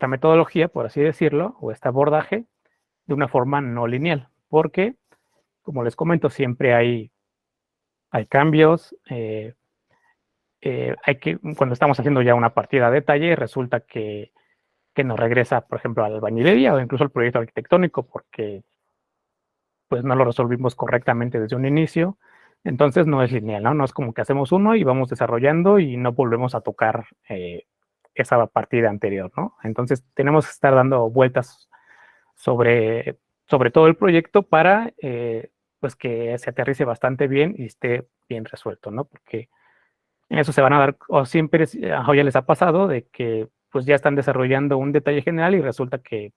metodología, por así decirlo, o este abordaje de una forma no lineal, porque, como les comento, siempre hay cambios, cuando estamos haciendo ya una partida a detalle, resulta que nos regresa, por ejemplo, a la albañilería o incluso al proyecto arquitectónico, porque pues no lo resolvimos correctamente desde un inicio. Entonces no es lineal, ¿no? No es como que hacemos uno y vamos desarrollando y no volvemos a tocar esa partida anterior, ¿no? Entonces tenemos que estar dando vueltas sobre, sobre todo el proyecto para pues que se aterrice bastante bien y esté bien resuelto, ¿no? Porque en eso se van a dar, o siempre ya les ha pasado de que pues ya están desarrollando un detalle general y resulta que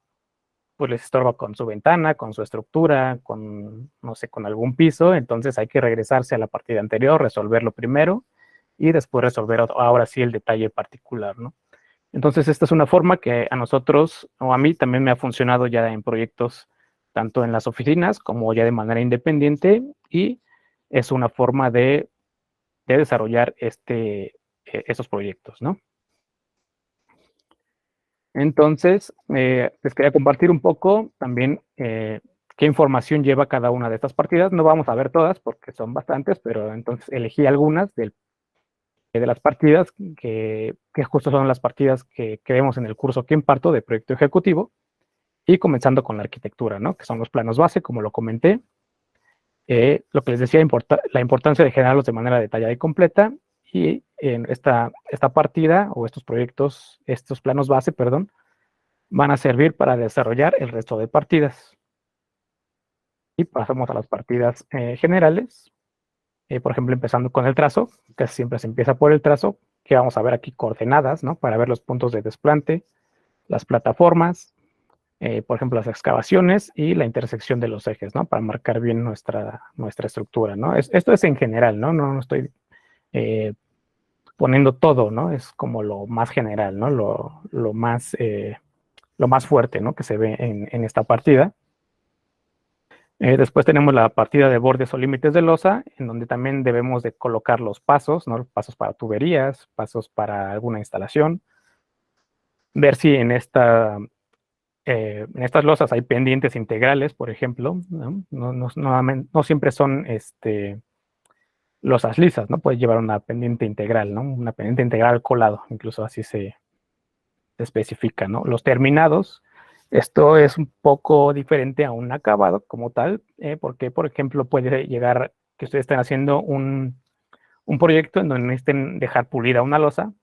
pues les estorba con su ventana, con su estructura, con, no sé, con algún piso, entonces hay que regresarse a la partida anterior, resolverlo primero y después resolver ahora sí el detalle particular, ¿no? Entonces esta es una forma que a nosotros, o a mí también me ha funcionado ya en proyectos, tanto en las oficinas como ya de manera independiente, y es una forma de desarrollar esos proyectos, ¿no? Entonces, les quería compartir un poco también qué información lleva cada una de estas partidas. No vamos a ver todas porque son bastantes, pero entonces elegí algunas de las partidas que justo son las partidas que vemos en el curso que imparto de proyecto ejecutivo y comenzando con la arquitectura, ¿no? Que son los planos base, como lo comenté. Lo que les decía, la importancia de generarlos de manera detallada y completa. Y en esta partida o estos proyectos, estos planos base, perdón, van a servir para desarrollar el resto de partidas. Y pasamos a las partidas generales. Por ejemplo, empezando con el trazo, que siempre se empieza por el trazo, que vamos a ver aquí coordenadas, ¿no? Para ver los puntos de desplante, las plataformas, por ejemplo, las excavaciones y la intersección de los ejes, ¿no? Para marcar bien nuestra estructura, ¿no? Esto es en general, ¿no? No estoy poniendo todo, ¿no? Es como lo más general, ¿no? Lo más fuerte, ¿no? Que se ve en esta partida. Después tenemos la partida de bordes o límites de losa, en donde también debemos de colocar los pasos, ¿no? Pasos para tuberías, pasos para alguna instalación. Ver si en estas losas hay pendientes integrales, por ejemplo, ¿no? No siempre son losas lisas, ¿no? Puede llevar una pendiente integral, ¿no? Una pendiente integral colado, incluso así se especifica, ¿no? Los terminados, esto es un poco diferente a un acabado como tal, porque, por ejemplo, puede llegar que ustedes estén haciendo un proyecto en donde necesiten dejar pulida una losa,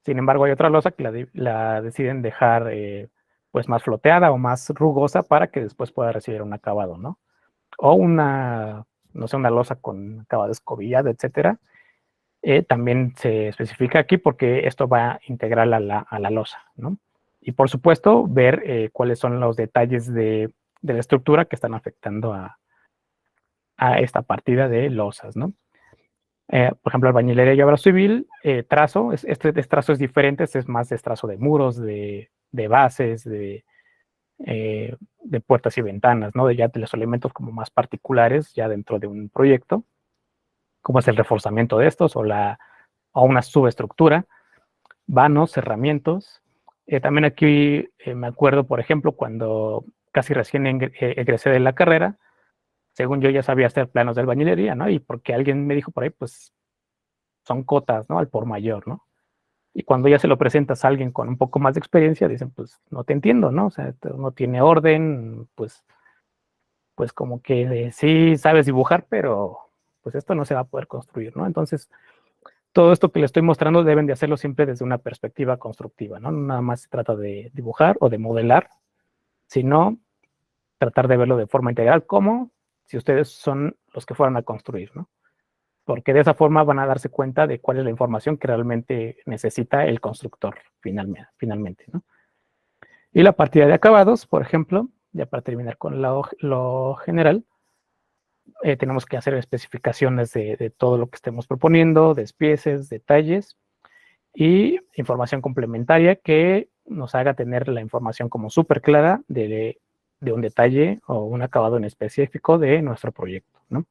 sin embargo hay otra losa que la deciden dejar pues más floteada o más rugosa para que después pueda recibir un acabado, ¿no? O no sé, una losa con acabado escobillado, etcétera. También se especifica aquí porque esto va a integrar a la losa, ¿no? Y por supuesto, ver cuáles son los detalles de la estructura que están afectando a esta partida de losas, ¿no? Por ejemplo, albañilería y obra civil, trazo, este trazo es diferente, este es más de trazo de muros, de bases, de puertas y ventanas, ¿no? De los elementos como más particulares ya dentro de un proyecto, cómo es el reforzamiento de estos o una subestructura, vanos, cerramientos. También aquí me acuerdo, por ejemplo, cuando casi recién egresé de la carrera, según yo ya sabía hacer planos de albañilería, ¿no? Y porque alguien me dijo por ahí, pues son cotas, ¿no? Al por mayor, ¿no? Y cuando ya se lo presentas a alguien con un poco más de experiencia, dicen, pues no te entiendo, ¿no? O sea, no tiene orden, pues como que sí sabes dibujar, pero pues esto no se va a poder construir, ¿no? Entonces, todo esto que les estoy mostrando deben de hacerlo siempre desde una perspectiva constructiva, ¿no? No nada más se trata de dibujar o de modelar, sino tratar de verlo de forma integral, como si ustedes son los que fueran a construir, ¿no? Porque de esa forma van a darse cuenta de cuál es la información que realmente necesita el constructor finalmente, ¿no? Y la partida de acabados, por ejemplo, ya para terminar con lo general, tenemos que hacer especificaciones de todo lo que estemos proponiendo, despieces, detalles y información complementaria que nos haga tener la información como súper clara de un detalle o un acabado en específico de nuestro proyecto, ¿no?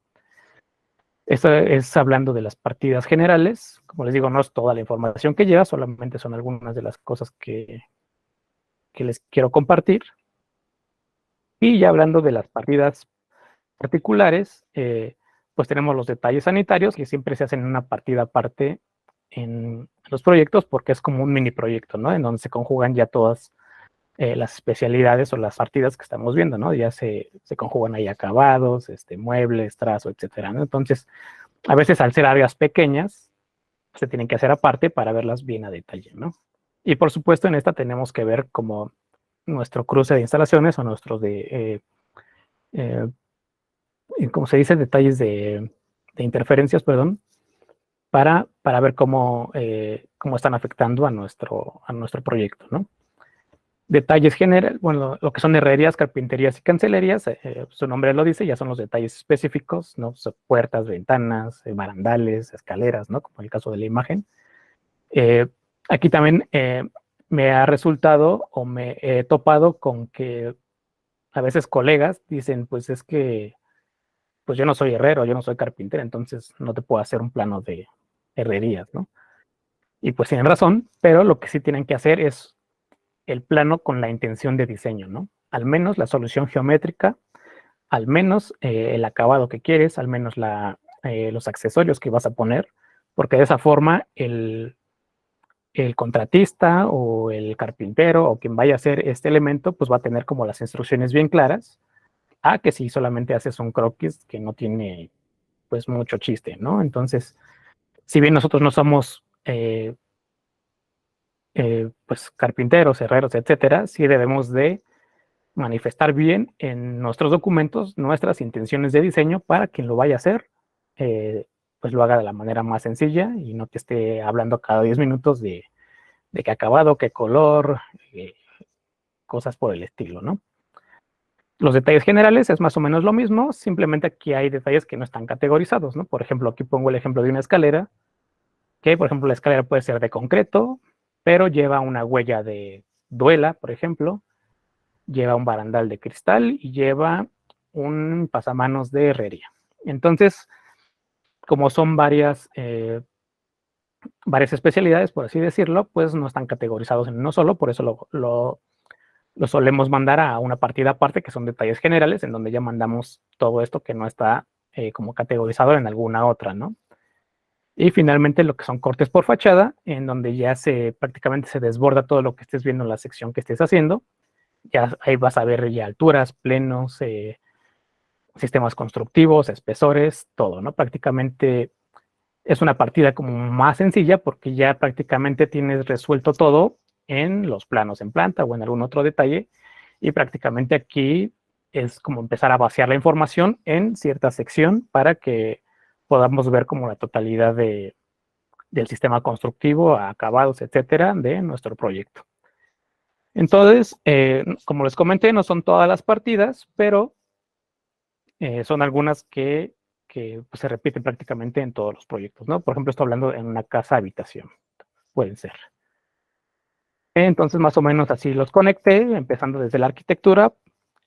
Esto es hablando de las partidas generales. Como les digo, no es toda la información que lleva, solamente son algunas de las cosas que les quiero compartir. Y ya hablando de las partidas particulares, pues tenemos los detalles sanitarios que siempre se hacen en una partida aparte en los proyectos porque es como un mini proyecto, ¿no? En donde se conjugan ya todas las especialidades o las partidas que estamos viendo, ¿no? Ya se conjugan ahí acabados, muebles, trazo, etcétera, ¿no? Entonces, a veces al ser áreas pequeñas, se tienen que hacer aparte para verlas bien a detalle, ¿no? Y por supuesto, en esta tenemos que ver como nuestro cruce de instalaciones o nuestros ¿cómo se dice? Detalles de interferencias, perdón, para ver cómo están afectando a nuestro proyecto, ¿no? Detalles generales, bueno, lo que son herrerías, carpinterías y cancelerías, su nombre lo dice, ya son los detalles específicos, ¿no? Son puertas, ventanas, barandales, escaleras, ¿no? Como en el caso de la imagen. Aquí también me ha resultado o me he topado con que a veces colegas dicen, pues es que pues yo no soy herrero, yo no soy carpintero, entonces no te puedo hacer un plano de herrerías, ¿no? Y pues tienen razón, pero lo que sí tienen que hacer es el plano con la intención de diseño, ¿no? Al menos la solución geométrica, al menos el acabado que quieres, al menos los accesorios que vas a poner, porque de esa forma el contratista o el carpintero o quien vaya a hacer este elemento, pues va a tener como las instrucciones bien claras, a que si solamente haces un croquis que no tiene pues mucho chiste, ¿no? Entonces, si bien nosotros no somos pues carpinteros, herreros, etcétera, sí debemos de manifestar bien en nuestros documentos nuestras intenciones de diseño para quien lo vaya a hacer, pues lo haga de la manera más sencilla y no te esté hablando cada 10 minutos de qué acabado, qué color, cosas por el estilo, ¿no? Los detalles generales es más o menos lo mismo, simplemente aquí hay detalles que no están categorizados, ¿no? Por ejemplo, aquí pongo el ejemplo de una escalera, que por ejemplo la escalera puede ser de concreto, pero lleva una huella de duela, por ejemplo, lleva un barandal de cristal y lleva un pasamanos de herrería. Entonces, como son varias especialidades, por así decirlo, pues no están categorizados en uno solo, por eso lo solemos mandar a una partida aparte, que son detalles generales, en donde ya mandamos todo esto que no está como categorizado en alguna otra, ¿no? Y finalmente lo que son cortes por fachada, en donde ya prácticamente se desborda todo lo que estés viendo en la sección que estés haciendo. Ya ahí vas a ver ya alturas, plenos, sistemas constructivos, espesores, todo, ¿no? Prácticamente es una partida como más sencilla porque ya prácticamente tienes resuelto todo en los planos en planta o en algún otro detalle y prácticamente aquí es como empezar a vaciar la información en cierta sección para que podamos ver como la totalidad del sistema constructivo, acabados, etcétera, de nuestro proyecto. Entonces, como les comenté, no son todas las partidas, pero son algunas que pues, se repiten prácticamente en todos los proyectos, ¿no? Por ejemplo, estoy hablando en una casa habitación, pueden ser. Entonces, más o menos así los conecté, empezando desde la arquitectura,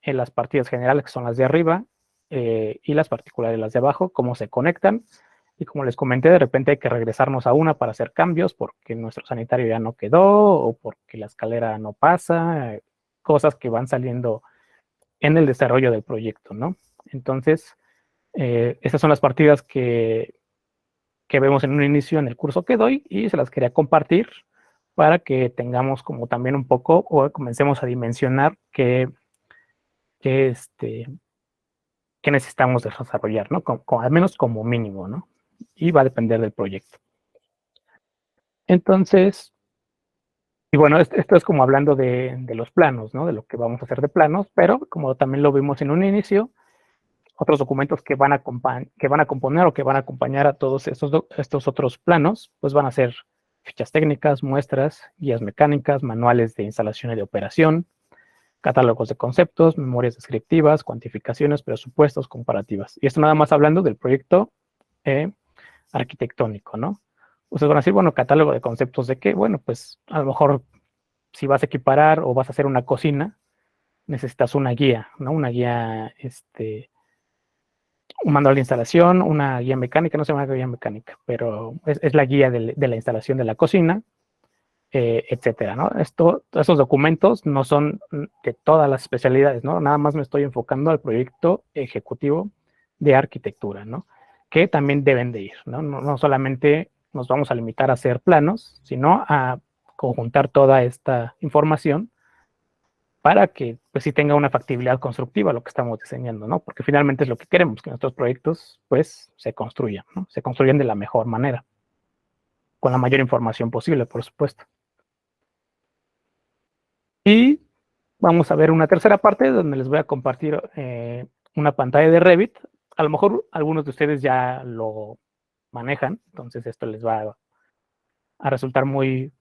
en las partidas generales, que son las de arriba, y las particulares, las de abajo, cómo se conectan, Y como les comenté, de repente hay que regresarnos a una para hacer cambios porque nuestro sanitario ya no quedó o porque la escalera no pasa, cosas que van saliendo en el desarrollo del proyecto, ¿no? Entonces, estas son las partidas que vemos en un inicio en el curso que doy y se las quería compartir para que tengamos como también un poco o comencemos a dimensionar qué necesitamos desarrollar, ¿no? Al menos como mínimo, ¿no? Y va a depender del proyecto. Entonces, y bueno, esto es como hablando de los planos, ¿no? De lo que vamos a hacer de planos, pero como también lo vimos en un inicio, otros documentos que van a componer o que van a acompañar a todos estos otros planos, pues van a ser fichas técnicas, muestras, guías mecánicas, manuales de instalación y de operación, catálogos de conceptos, memorias descriptivas, cuantificaciones, presupuestos, comparativas. Y esto nada más hablando del proyecto arquitectónico, ¿no? Ustedes van a decir, bueno, catálogo de conceptos de qué, bueno, pues a lo mejor si vas a equiparar o vas a hacer una cocina, necesitas una guía, ¿no? Una guía, un manual de instalación, una guía mecánica, no se llama guía mecánica, pero es la guía de la instalación de la cocina, etcétera, ¿no? Estos documentos no son de todas las especialidades, ¿no? Nada más me estoy enfocando al proyecto ejecutivo de arquitectura, ¿no? Que también deben de ir, ¿no? No solamente nos vamos a limitar a hacer planos, sino a conjuntar toda esta información para que pues sí tenga una factibilidad constructiva lo que estamos diseñando, ¿no? Porque finalmente es lo que queremos, que nuestros proyectos pues se construyan, ¿no? Se construyan de la mejor manera, con la mayor información posible, por supuesto. Y vamos a ver una tercera parte donde les voy a compartir una pantalla de Revit. A lo mejor algunos de ustedes ya lo manejan, entonces esto les va a resultar muy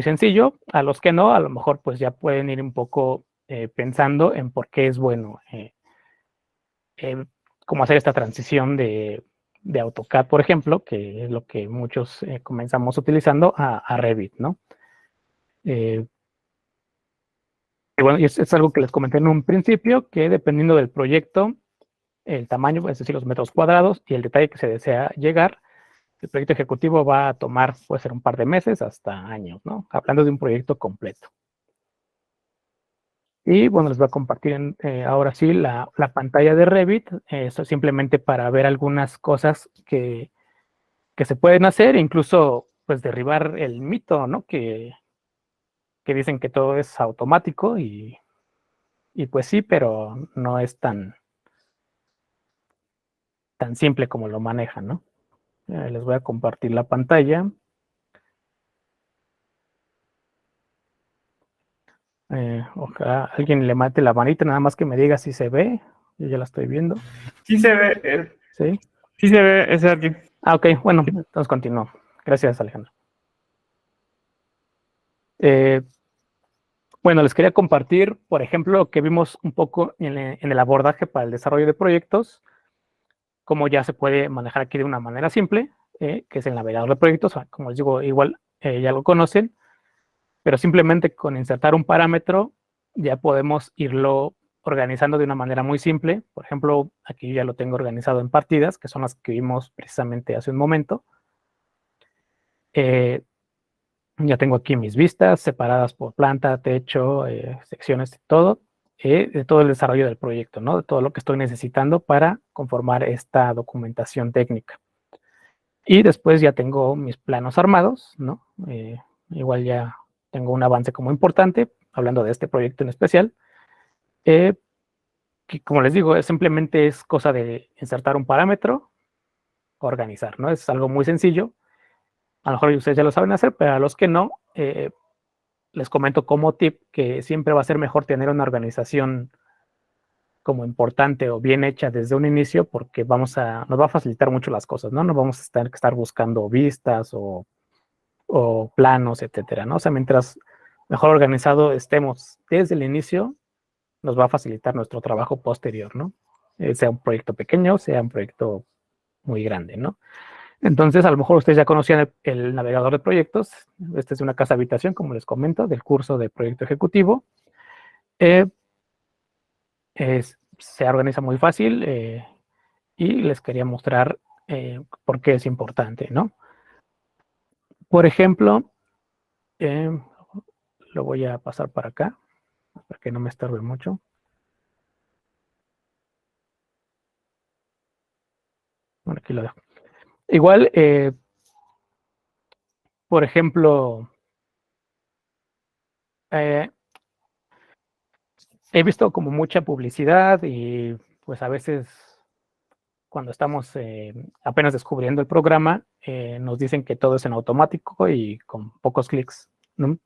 sencillo. A los que no, a lo mejor pues ya pueden ir un poco pensando en por qué es bueno cómo hacer esta transición de AutoCAD, por ejemplo, que es lo que muchos comenzamos utilizando, a Revit, ¿no? Y bueno, es algo que les comenté en un principio, que dependiendo del proyecto, el tamaño, es decir, los metros cuadrados y el detalle que se desea llegar, el proyecto ejecutivo va a tomar, puede ser un par de meses hasta años, ¿no? Hablando de un proyecto completo. Y bueno, les voy a compartir ahora sí la pantalla de Revit, eso simplemente para ver algunas cosas que se pueden hacer, incluso pues derribar el mito, ¿no? Que dicen que todo es automático y pues sí, pero no es tan simple como lo manejan, ¿no? Les voy a compartir la pantalla. Ojalá alguien le mate la manita, nada más que me diga si se ve. Yo ya la estoy viendo. Sí se ve, ¿Sí? sí se ve ese aquí. Ah, ok, bueno, entonces continúo. Gracias, Alejandro. Bueno, les quería compartir, por ejemplo, lo que vimos un poco en el abordaje para el desarrollo de proyectos, cómo ya se puede manejar aquí de una manera simple, que es el navegador de proyectos. Como les digo, igual ya lo conocen, pero simplemente con insertar un parámetro ya podemos irlo organizando de una manera muy simple. Por ejemplo, aquí ya lo tengo organizado en partidas, que son las que vimos precisamente hace un momento. Ya tengo aquí mis vistas separadas por planta, techo, secciones, de todo el desarrollo del proyecto, ¿no? De todo lo que estoy necesitando para conformar esta documentación técnica. Y después ya tengo mis planos armados, ¿no? Igual ya tengo un avance como importante, hablando de este proyecto en especial, que como les digo, simplemente es cosa de insertar un parámetro, organizar, ¿no? Es algo muy sencillo. A lo mejor ustedes ya lo saben hacer, pero a los que no, les comento como tip que siempre va a ser mejor tener una organización como importante o bien hecha desde un inicio porque nos va a facilitar mucho las cosas, ¿no? No vamos a tener que estar buscando vistas o planos, etcétera, ¿no? O sea, mientras mejor organizado estemos desde el inicio, nos va a facilitar nuestro trabajo posterior, ¿no? Sea un proyecto pequeño, sea un proyecto muy grande, ¿no? Entonces, a lo mejor ustedes ya conocían el navegador de proyectos. Este es una casa habitación, como les comento, del curso de proyecto ejecutivo. Se organiza muy fácil y les quería mostrar por qué es importante, ¿no? Por ejemplo, lo voy a pasar para acá, para que no me estorbe mucho. Bueno, aquí lo dejo. Igual, por ejemplo, he visto como mucha publicidad y pues a veces cuando estamos apenas descubriendo el programa, nos dicen que todo es en automático y con pocos clics, ¿no?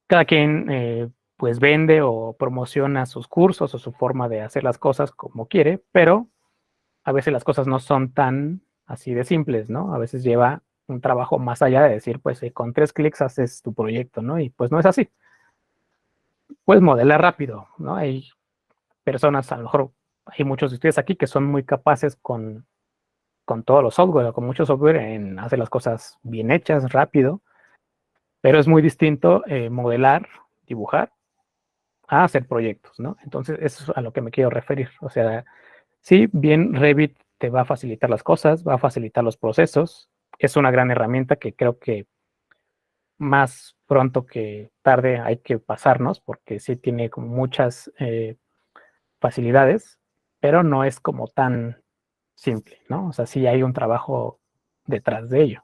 Cada quien pues vende o promociona sus cursos o su forma de hacer las cosas como quiere, pero a veces las cosas no son tan así de simples, ¿no? A veces lleva un trabajo más allá de decir, pues con 3 clics haces tu proyecto, ¿no? Y pues no es así. Puedes modelar rápido, ¿no? Hay personas, a lo mejor hay muchos de ustedes aquí que son muy capaces con todos los software o con mucho software en hacer las cosas bien hechas, rápido, pero es muy distinto modelar, dibujar, a hacer proyectos, ¿no? Entonces, eso es a lo que me quiero referir. O sea, sí, bien, Revit te va a facilitar las cosas, va a facilitar los procesos. Es una gran herramienta que creo que más pronto que tarde hay que pasarnos, porque sí tiene como muchas facilidades, pero no es como tan simple, ¿no? O sea, sí hay un trabajo detrás de ello.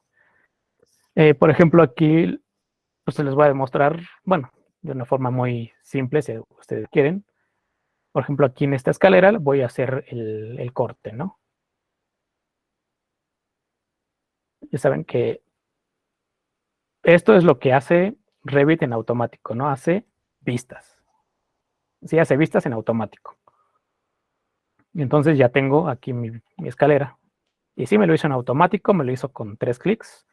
Por ejemplo, aquí pues se les voy a demostrar, bueno, de una forma muy simple, si ustedes quieren. Por ejemplo, aquí en esta escalera voy a hacer el corte, ¿no? Ya saben que esto es lo que hace Revit en automático, ¿no? Hace vistas. Sí, hace vistas en automático. Y entonces ya tengo aquí mi escalera. Y sí me lo hizo en automático, me lo hizo con 3 clics,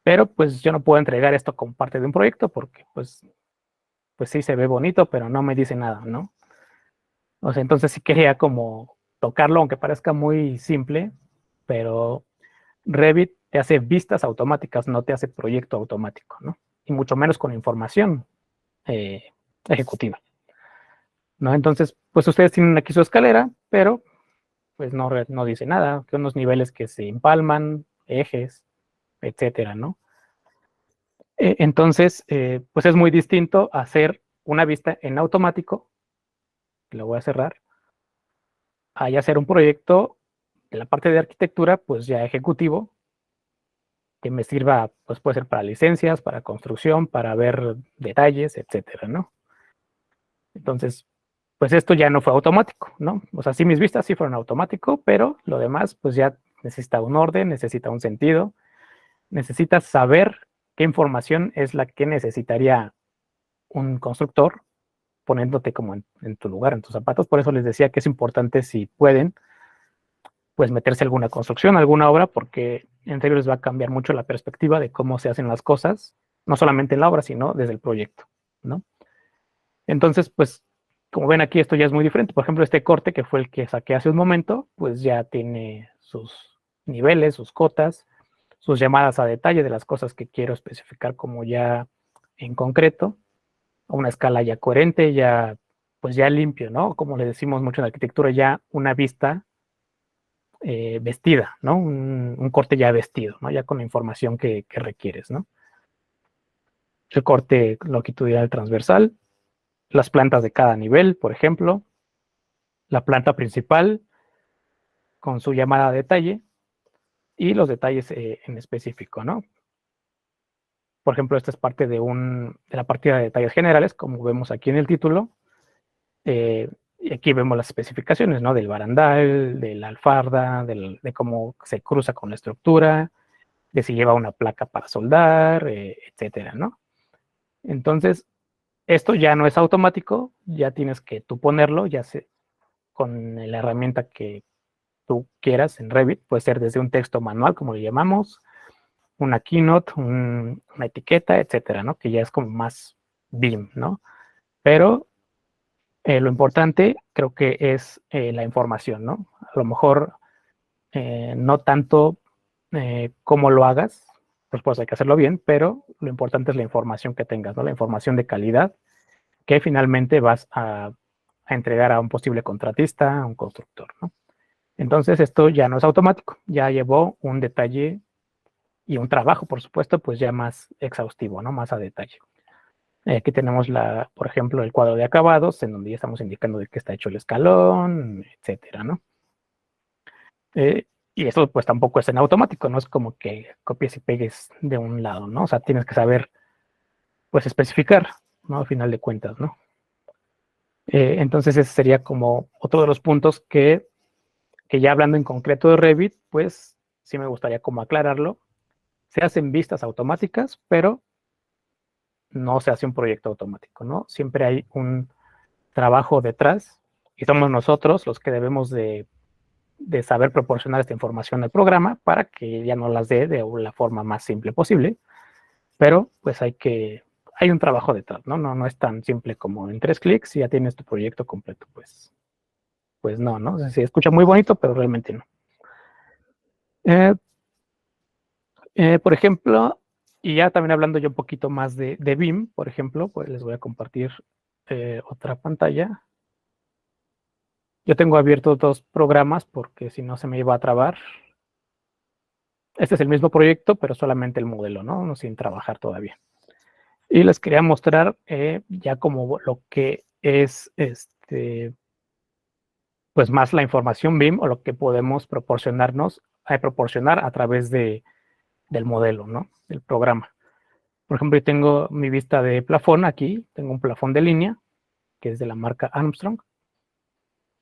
pero pues yo no puedo entregar esto como parte de un proyecto porque pues sí se ve bonito, pero no me dice nada, ¿no? O sea, entonces sí quería como tocarlo, aunque parezca muy simple, pero Revit te hace vistas automáticas, no te hace proyecto automático, ¿no? Y mucho menos con información eh, ejecutiva, ¿no? Entonces, pues ustedes tienen aquí su escalera, pero pues no dice nada, que unos niveles que se empalman, ejes, etcétera, ¿no? Entonces, pues es muy distinto hacer una vista en automático, lo voy a cerrar, a hacer un proyecto en la parte de arquitectura, pues ya ejecutivo, que me sirva, pues puede ser para licencias, para construcción, para ver detalles, etcétera, ¿no? Entonces, pues esto ya no fue automático, ¿no? O sea, sí mis vistas sí fueron automático, pero lo demás, pues ya necesita un orden, necesita un sentido, necesitas saber qué información es la que necesitaría un constructor poniéndote como en tu lugar, en tus zapatos. Por eso les decía que es importante, si pueden, pues meterse alguna construcción, alguna obra, porque en serio les va a cambiar mucho la perspectiva de cómo se hacen las cosas, no solamente en la obra, sino desde el proyecto, ¿no? Entonces, pues, como ven aquí, esto ya es muy diferente. Por ejemplo, este corte, que fue el que saqué hace un momento, pues ya tiene sus niveles, sus cotas, sus llamadas a detalle de las cosas que quiero especificar como ya en concreto, a una escala ya coherente, ya, pues ya limpio, ¿no? Como le decimos mucho en arquitectura, ya una vista vestida, ¿no? Un corte ya vestido, ¿no? Ya con la información que requieres, ¿no? El corte longitudinal transversal, las plantas de cada nivel, por ejemplo, la planta principal con su llamada a detalle y los detalles en específico, ¿no? Por ejemplo, esta es parte de la partida de detalles generales, como vemos aquí en el título. Y aquí vemos las especificaciones, ¿no? Del barandal, de la alfarda, de cómo se cruza con la estructura, de si lleva una placa para soldar, etcétera, ¿no? Entonces, esto ya no es automático, ya tienes que tú ponerlo, ya sé, con la herramienta que tú quieras en Revit, puede ser desde un texto manual, como le llamamos, una keynote, una etiqueta, etcétera, ¿no? Que ya es como más BIM, ¿no? Pero lo importante creo que es la información, ¿no? A lo mejor no tanto cómo lo hagas, pues hay que hacerlo bien, pero lo importante es la información que tengas, ¿no? La información de calidad que finalmente vas a entregar a un posible contratista, a un constructor, ¿no? Entonces esto ya no es automático, ya llevó un detalle y un trabajo, por supuesto, pues ya más exhaustivo, ¿no? Más a detalle. Aquí tenemos, por ejemplo, el cuadro de acabados, en donde ya estamos indicando de qué está hecho el escalón, etcétera, ¿no? Y eso pues tampoco es en automático, no es como que copies y pegues de un lado, ¿no? O sea, tienes que saber, pues, especificar, ¿no? Al final de cuentas, ¿no? Entonces ese sería como otro de los puntos que ya hablando en concreto de Revit, pues sí me gustaría como aclararlo. Se hacen vistas automáticas, pero no se hace un proyecto automático, ¿no? Siempre hay un trabajo detrás y somos nosotros los que debemos de saber proporcionar esta información al programa para que ya no las dé de la forma más simple posible, pero pues hay un trabajo detrás, ¿no? No es tan simple como en 3 clics y ya tienes tu proyecto completo, pues no, ¿no? O sea, se escucha muy bonito, pero realmente no. Por ejemplo, y ya también hablando yo un poquito más de BIM, por ejemplo, pues les voy a compartir otra pantalla. Yo tengo abiertos 2 programas porque si no se me iba a trabar. Este es el mismo proyecto, pero solamente el modelo, ¿no? No sin trabajar todavía. Y les quería mostrar ya como lo que es pues más la información BIM o lo que podemos proporcionar a través del modelo, ¿no? Del programa. Por ejemplo, yo tengo mi vista de plafón aquí, tengo un plafón de línea, que es de la marca Armstrong.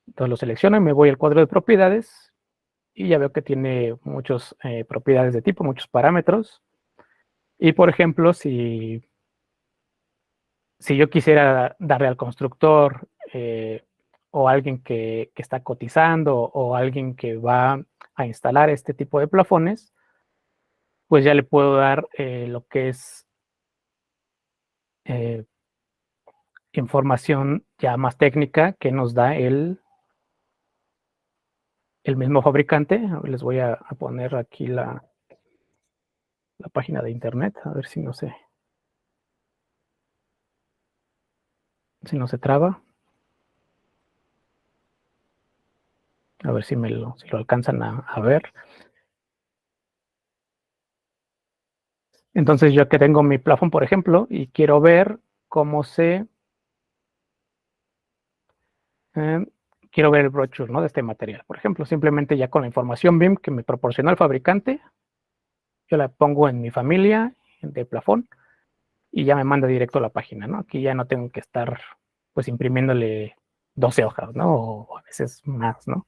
Entonces lo selecciono y me voy al cuadro de propiedades y ya veo que tiene muchas propiedades de tipo, muchos parámetros. Y por ejemplo, si yo quisiera darle al constructor o alguien que está cotizando o alguien que va a instalar este tipo de plafones, pues ya le puedo dar lo que es información ya más técnica que nos da el mismo fabricante. Les voy a poner aquí la página de internet, a ver si no se traba. A ver si si lo alcanzan a ver. Entonces yo que tengo mi plafón, por ejemplo, y quiero ver cómo eh, quiero ver el brochure, ¿no? De este material. Por ejemplo, simplemente ya con la información BIM que me proporcionó el fabricante, yo la pongo en mi familia de plafón y ya me manda directo a la página, ¿no? Aquí ya no tengo que estar pues imprimiéndole 12 hojas, ¿no? O a veces más, ¿no?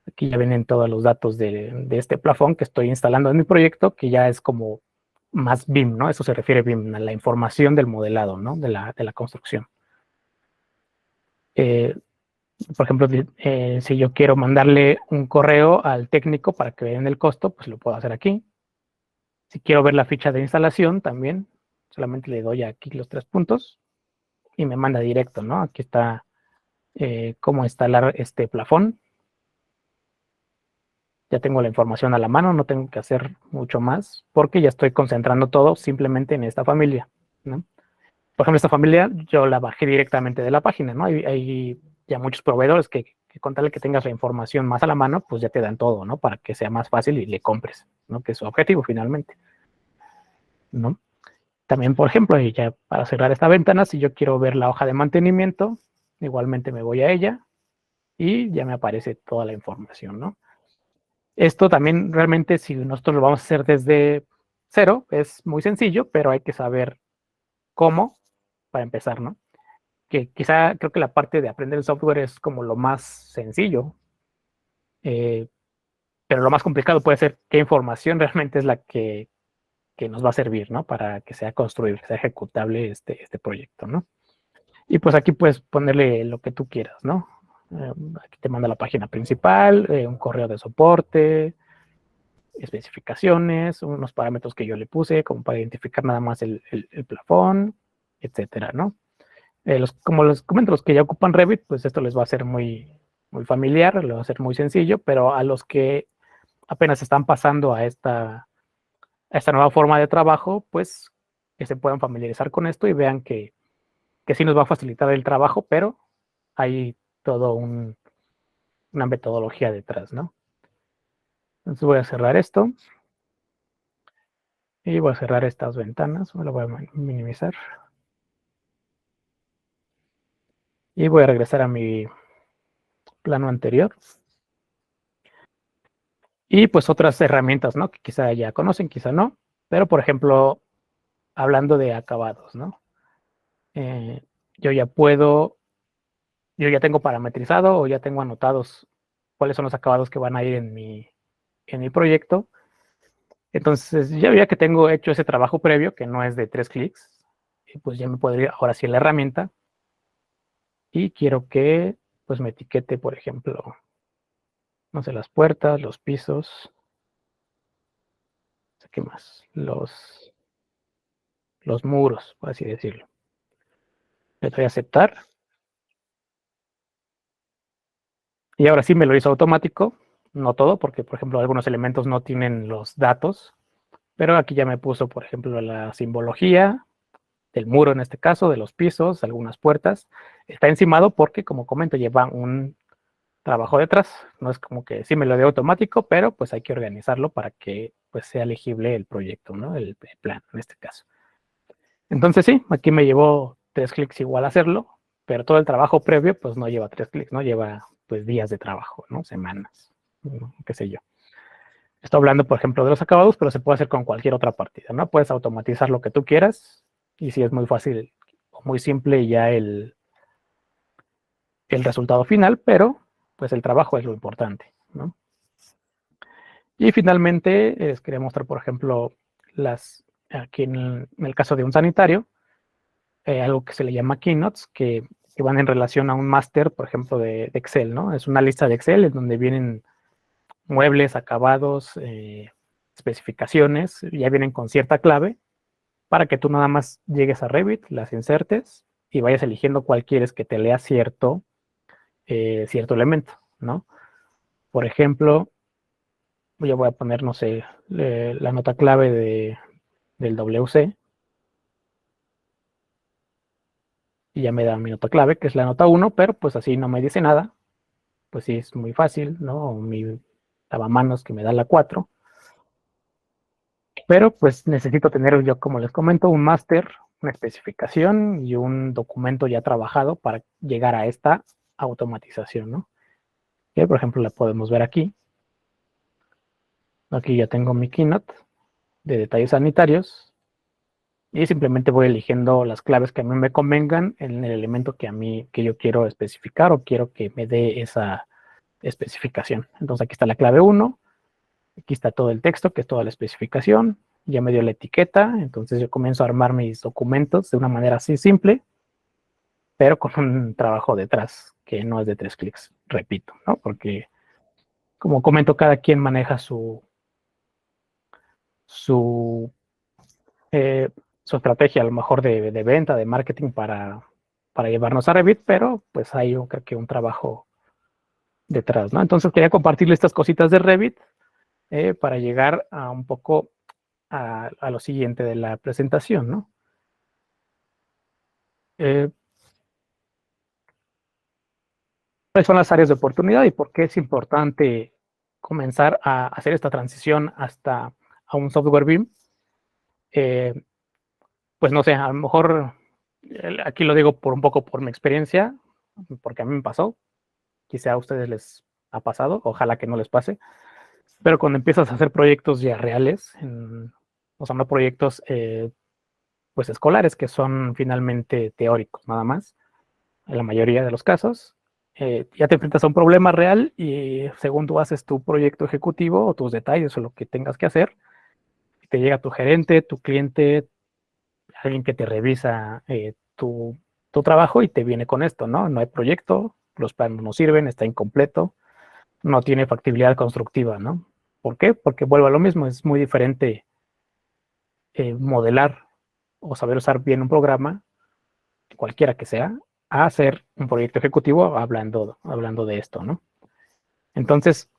Aquí ya vienen todos los datos de este plafón que estoy instalando en mi proyecto, que ya es como más BIM, ¿no? Eso se refiere BIM, a la información del modelado, ¿no? De la construcción. Por ejemplo, si yo quiero mandarle un correo al técnico para que vean el costo, pues lo puedo hacer aquí. Si quiero ver la ficha de instalación también, solamente le doy aquí los 3 puntos y me manda directo, ¿no? Aquí está cómo instalar este plafón. Ya tengo la información a la mano, no tengo que hacer mucho más porque ya estoy concentrando todo simplemente en esta familia, ¿no? Por ejemplo, esta familia yo la bajé directamente de la página, ¿no? Hay ya muchos proveedores que con tal que tengas la información más a la mano, pues ya te dan todo, ¿no? Para que sea más fácil y le compres, ¿no? Que es su objetivo finalmente, ¿no? También, por ejemplo, y ya para cerrar esta ventana, si yo quiero ver la hoja de mantenimiento, igualmente me voy a ella y ya me aparece toda la información, ¿no? Esto también realmente, si nosotros lo vamos a hacer desde cero, es muy sencillo, pero hay que saber cómo para empezar, ¿no? Que quizá creo que la parte de aprender el software es como lo más sencillo, eh, pero lo más complicado puede ser qué información realmente es la que nos va a servir, ¿no? Para que sea construible, que sea ejecutable este proyecto, ¿no? Y pues aquí puedes ponerle lo que tú quieras, ¿no? Aquí te manda la página principal, un correo de soporte, especificaciones, unos parámetros que yo le puse como para identificar nada más el plafón, etcétera, ¿no? Como les comento, los que ya ocupan Revit, pues esto les va a ser muy, muy familiar, les va a ser muy sencillo, pero a los que apenas están pasando a esta nueva forma de trabajo, pues que se puedan familiarizar con esto y vean que sí nos va a facilitar el trabajo, pero hay todo una metodología detrás, ¿no? Entonces voy a cerrar esto. Y voy a cerrar estas ventanas, me lo voy a minimizar. Y voy a regresar a mi plano anterior. Y pues otras herramientas, ¿no? Que quizá ya conocen, quizá no. Pero, por ejemplo, hablando de acabados, ¿no? Yo ya tengo parametrizado o ya tengo anotados cuáles son los acabados que van a ir en mi proyecto. Entonces, ya que tengo hecho ese trabajo previo, que no es de 3 clics, pues ya me puedo ir ahora sí en la herramienta. Y quiero que pues me etiquete, por ejemplo, no sé, las puertas, los pisos, no sé qué más, los muros, por así decirlo. Le doy a aceptar. Y ahora sí me lo hizo automático, no todo, porque por ejemplo algunos elementos no tienen los datos, pero aquí ya me puso, por ejemplo, la simbología del muro en este caso, de los pisos, algunas puertas. Está encimado porque, como comento, lleva un trabajo detrás. No es como que sí me lo dé automático, pero pues hay que organizarlo para que pues sea legible el proyecto, ¿no? El plan en este caso. Entonces sí, aquí me llevó 3 clics igual a hacerlo, pero todo el trabajo previo pues no lleva 3 clics, ¿no? Lleva pues días de trabajo, ¿no? Semanas, qué sé yo. Estoy hablando, por ejemplo, de los acabados, pero se puede hacer con cualquier otra partida, ¿no? Puedes automatizar lo que tú quieras y si es muy fácil o muy simple ya el resultado final, pero pues el trabajo es lo importante, ¿no? Y finalmente les quería mostrar, por ejemplo, aquí en el caso de un sanitario, algo que se le llama keynotes, que van en relación a un máster, por ejemplo, de Excel, ¿no? Es una lista de Excel en donde vienen muebles, acabados, especificaciones, ya vienen con cierta clave para que tú nada más llegues a Revit, las insertes y vayas eligiendo cuál quieres que te lea cierto elemento, ¿no? Por ejemplo, yo voy a poner, no sé, la nota clave del WC y ya me da mi nota clave, que es la nota 1, pero pues así no me dice nada. Pues sí, es muy fácil, ¿no? Mi lavamanos que me da la 4. Pero pues necesito tener yo, como les comento, un máster, una especificación y un documento ya trabajado para llegar a esta automatización, ¿no? Que por ejemplo la podemos ver aquí. Aquí ya tengo mi keynote de detalles sanitarios y simplemente voy eligiendo las claves que a mí me convengan en el elemento que yo quiero especificar o quiero que me dé esa especificación. Entonces aquí está la clave 1, aquí está todo el texto, que es toda la especificación, ya me dio la etiqueta, entonces yo comienzo a armar mis documentos de una manera así simple, pero con un trabajo detrás que no es de 3 clics, repito, ¿no? Porque, como comento, cada quien maneja su, eh, su estrategia, a lo mejor de venta, de marketing para llevarnos a Revit, pero pues hay creo que un trabajo detrás, ¿no? Entonces quería compartirle estas cositas de Revit para llegar a un poco a lo siguiente de la presentación, ¿no? Eh, ¿Cuáles son las áreas de oportunidad y por qué es importante comenzar a hacer esta transición hasta a un software BIM? Eh, pues no sé, a lo mejor aquí lo digo por un poco por mi experiencia, porque a mí me pasó, quizá a ustedes les ha pasado, ojalá que no les pase, pero cuando empiezas a hacer proyectos ya reales, o sea, no proyectos pues escolares que son finalmente teóricos nada más, en la mayoría de los casos, ya te enfrentas a un problema real y según tú haces tu proyecto ejecutivo o tus detalles o lo que tengas que hacer, te llega tu gerente, tu cliente, alguien que te revisa tu trabajo y te viene con esto, ¿no? No hay proyecto, los planos no sirven, está incompleto, no tiene factibilidad constructiva, ¿no? ¿Por qué? Porque vuelvo a lo mismo, es muy diferente modelar o saber usar bien un programa, cualquiera que sea, a hacer un proyecto ejecutivo hablando de esto, ¿no? Entonces,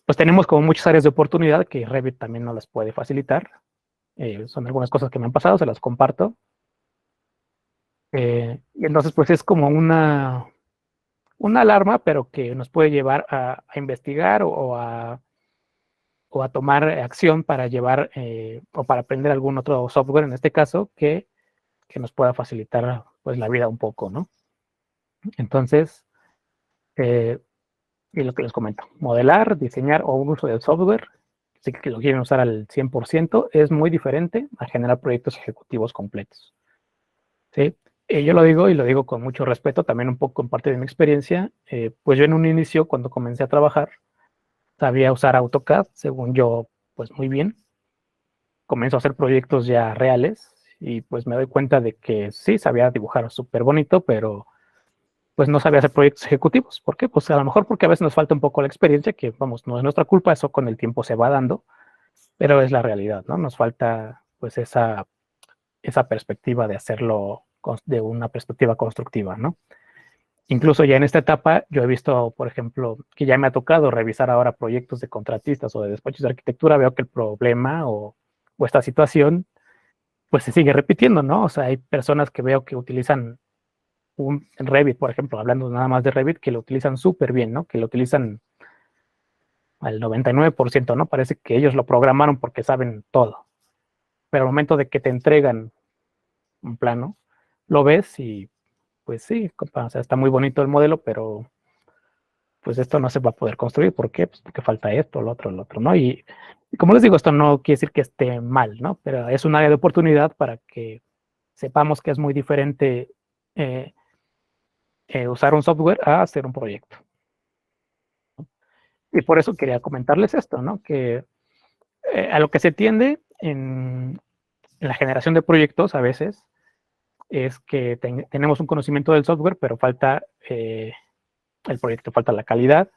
pues tenemos como muchas áreas de oportunidad que Revit también no las puede facilitar. Son algunas cosas que me han pasado, se las comparto. Y entonces, pues es como un una alarma, pero que nos puede llevar a investigar o a tomar acción para llevar o para aprender algún otro software, en este caso, que nos pueda facilitar pues la vida un poco, ¿no? Entonces, y lo que les comento, modelar, diseñar o un uso del software, si que lo quieren usar al 100%, es muy diferente a generar proyectos ejecutivos completos, ¿sí? Yo lo digo y lo digo con mucho respeto, también un poco en parte de mi experiencia, pues yo en un inicio, cuando comencé a trabajar, sabía usar AutoCAD, según yo, pues muy bien. Comienzo a hacer proyectos ya reales y pues me doy cuenta de que sí, sabía dibujar súper bonito, pero pues no sabía hacer proyectos ejecutivos. ¿Por qué? Pues a lo mejor porque a veces nos falta un poco la experiencia, que vamos, no es nuestra culpa, eso con el tiempo se va dando, pero es la realidad, ¿no? Nos falta pues esa perspectiva de hacerlo de una perspectiva constructiva, ¿no? Incluso ya en esta etapa yo he visto, por ejemplo, que ya me ha tocado revisar ahora proyectos de contratistas o de despachos de arquitectura, veo que el problema o esta situación pues se sigue repitiendo, ¿no? O sea, hay personas que veo que utilizan un Revit, por ejemplo, hablando nada más de Revit, que lo utilizan súper bien, ¿no? Que lo utilizan al 99%, ¿no? Parece que ellos lo programaron porque saben todo. Pero al momento de que te entregan un plano, lo ves y pues sí, o sea, está muy bonito el modelo, pero pues esto no se va a poder construir. ¿Por qué? Pues porque falta esto, lo otro, ¿no? Y como les digo, esto no quiere decir que esté mal, ¿no? Pero es un área de oportunidad para que sepamos que es muy diferente eh, usar un software a hacer un proyecto. Y por eso quería comentarles esto, ¿no? Que a lo que se tiende en la generación de proyectos a veces es que tenemos un conocimiento del software, pero falta el proyecto, falta la calidad.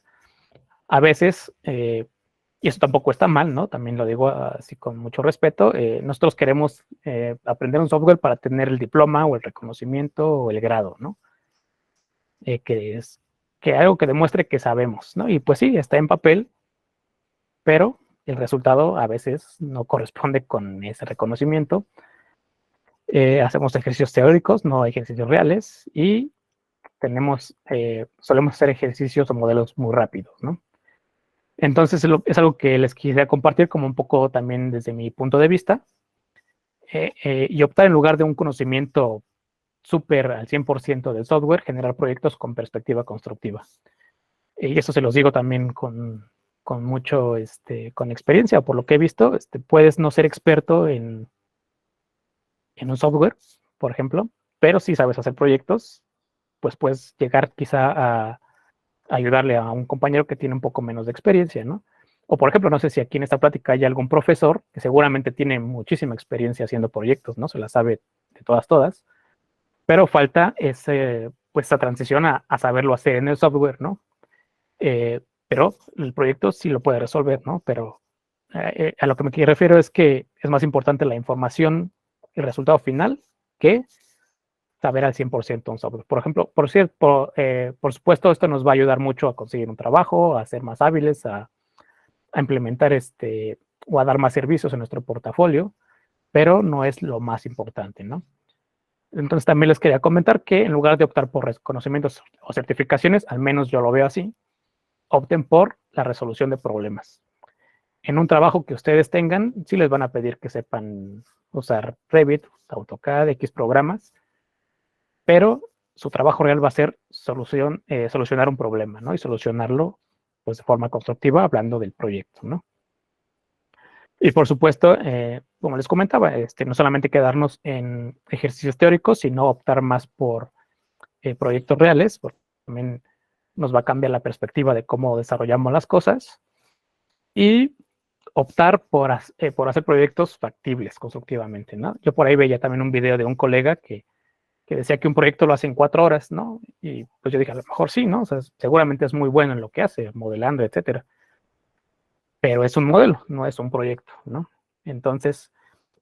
A veces, y eso tampoco está mal, ¿no? También lo digo así con mucho respeto, nosotros queremos aprender un software para tener el diploma o el reconocimiento o el grado, ¿no? Que es algo que demuestre que sabemos, ¿no? Y pues sí, está en papel, pero el resultado a veces no corresponde con ese reconocimiento. Hacemos ejercicios teóricos, no ejercicios reales, y solemos hacer ejercicios o modelos muy rápidos, ¿no? Entonces es algo que les quisiera compartir como un poco también desde mi punto de vista, y optar en lugar de un conocimiento súper al 100% del software, generar proyectos con perspectiva constructiva. Y eso se los digo también con mucho, con experiencia, por lo que he visto, puedes no ser experto en un software, por ejemplo, pero si sabes hacer proyectos, pues puedes llegar quizá a ayudarle a un compañero que tiene un poco menos de experiencia, ¿no? O por ejemplo, no sé si aquí en esta plática hay algún profesor que seguramente tiene muchísima experiencia haciendo proyectos, ¿no? Se la sabe de todas, pero falta pues esa transición a saberlo hacer en el software, ¿no? Pero el proyecto sí lo puede resolver, ¿no? Pero a lo que me refiero es que es más importante la información, el resultado final, que saber al 100% un software. Por ejemplo, por supuesto, esto nos va a ayudar mucho a conseguir un trabajo, a ser más hábiles, a implementar o a dar más servicios en nuestro portafolio, pero no es lo más importante, ¿no? Entonces también les quería comentar que en lugar de optar por reconocimientos o certificaciones, al menos yo lo veo así, opten por la resolución de problemas. En un trabajo que ustedes tengan, sí les van a pedir que sepan usar Revit, AutoCAD, X programas, pero su trabajo real va a ser solucionar un problema, ¿no? Y solucionarlo pues de forma constructiva, hablando del proyecto, ¿no? Y por supuesto, como les comentaba, no solamente quedarnos en ejercicios teóricos, sino optar más por proyectos reales, porque también nos va a cambiar la perspectiva de cómo desarrollamos las cosas, y optar por hacer proyectos factibles constructivamente, ¿no? Yo por ahí veía también un video de un colega que decía que un proyecto lo hace en 4 horas, ¿no? Y pues yo dije, a lo mejor sí, ¿no? O sea, seguramente es muy bueno en lo que hace, modelando, etcétera. Pero es un modelo, no es un proyecto, ¿no? Entonces,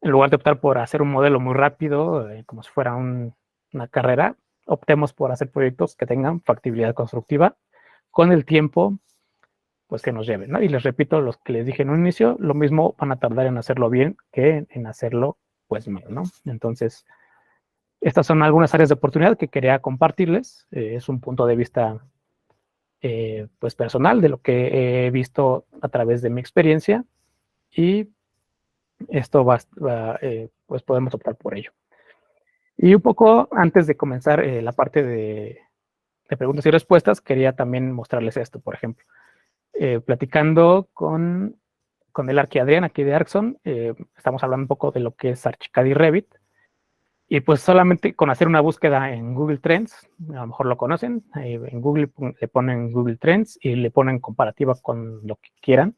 en lugar de optar por hacer un modelo muy rápido, como si fuera una carrera, optemos por hacer proyectos que tengan factibilidad constructiva con el tiempo, pues que nos lleven, ¿no? Y les repito, los que les dije en un inicio, lo mismo van a tardar en hacerlo bien que en hacerlo, pues mal, ¿no? Entonces, estas son algunas áreas de oportunidad que quería compartirles. Es un punto de vista pues personal de lo que he visto a través de mi experiencia, y esto pues podemos optar por ello. Y un poco antes de comenzar la parte de preguntas y respuestas, quería también mostrarles esto, por ejemplo. Platicando con el Arqui Adrián aquí de Arcson, estamos hablando un poco de lo que es Archicad y Revit, y pues solamente con hacer una búsqueda en Google Trends, a lo mejor lo conocen, en Google le ponen Google Trends y le ponen comparativa con lo que quieran,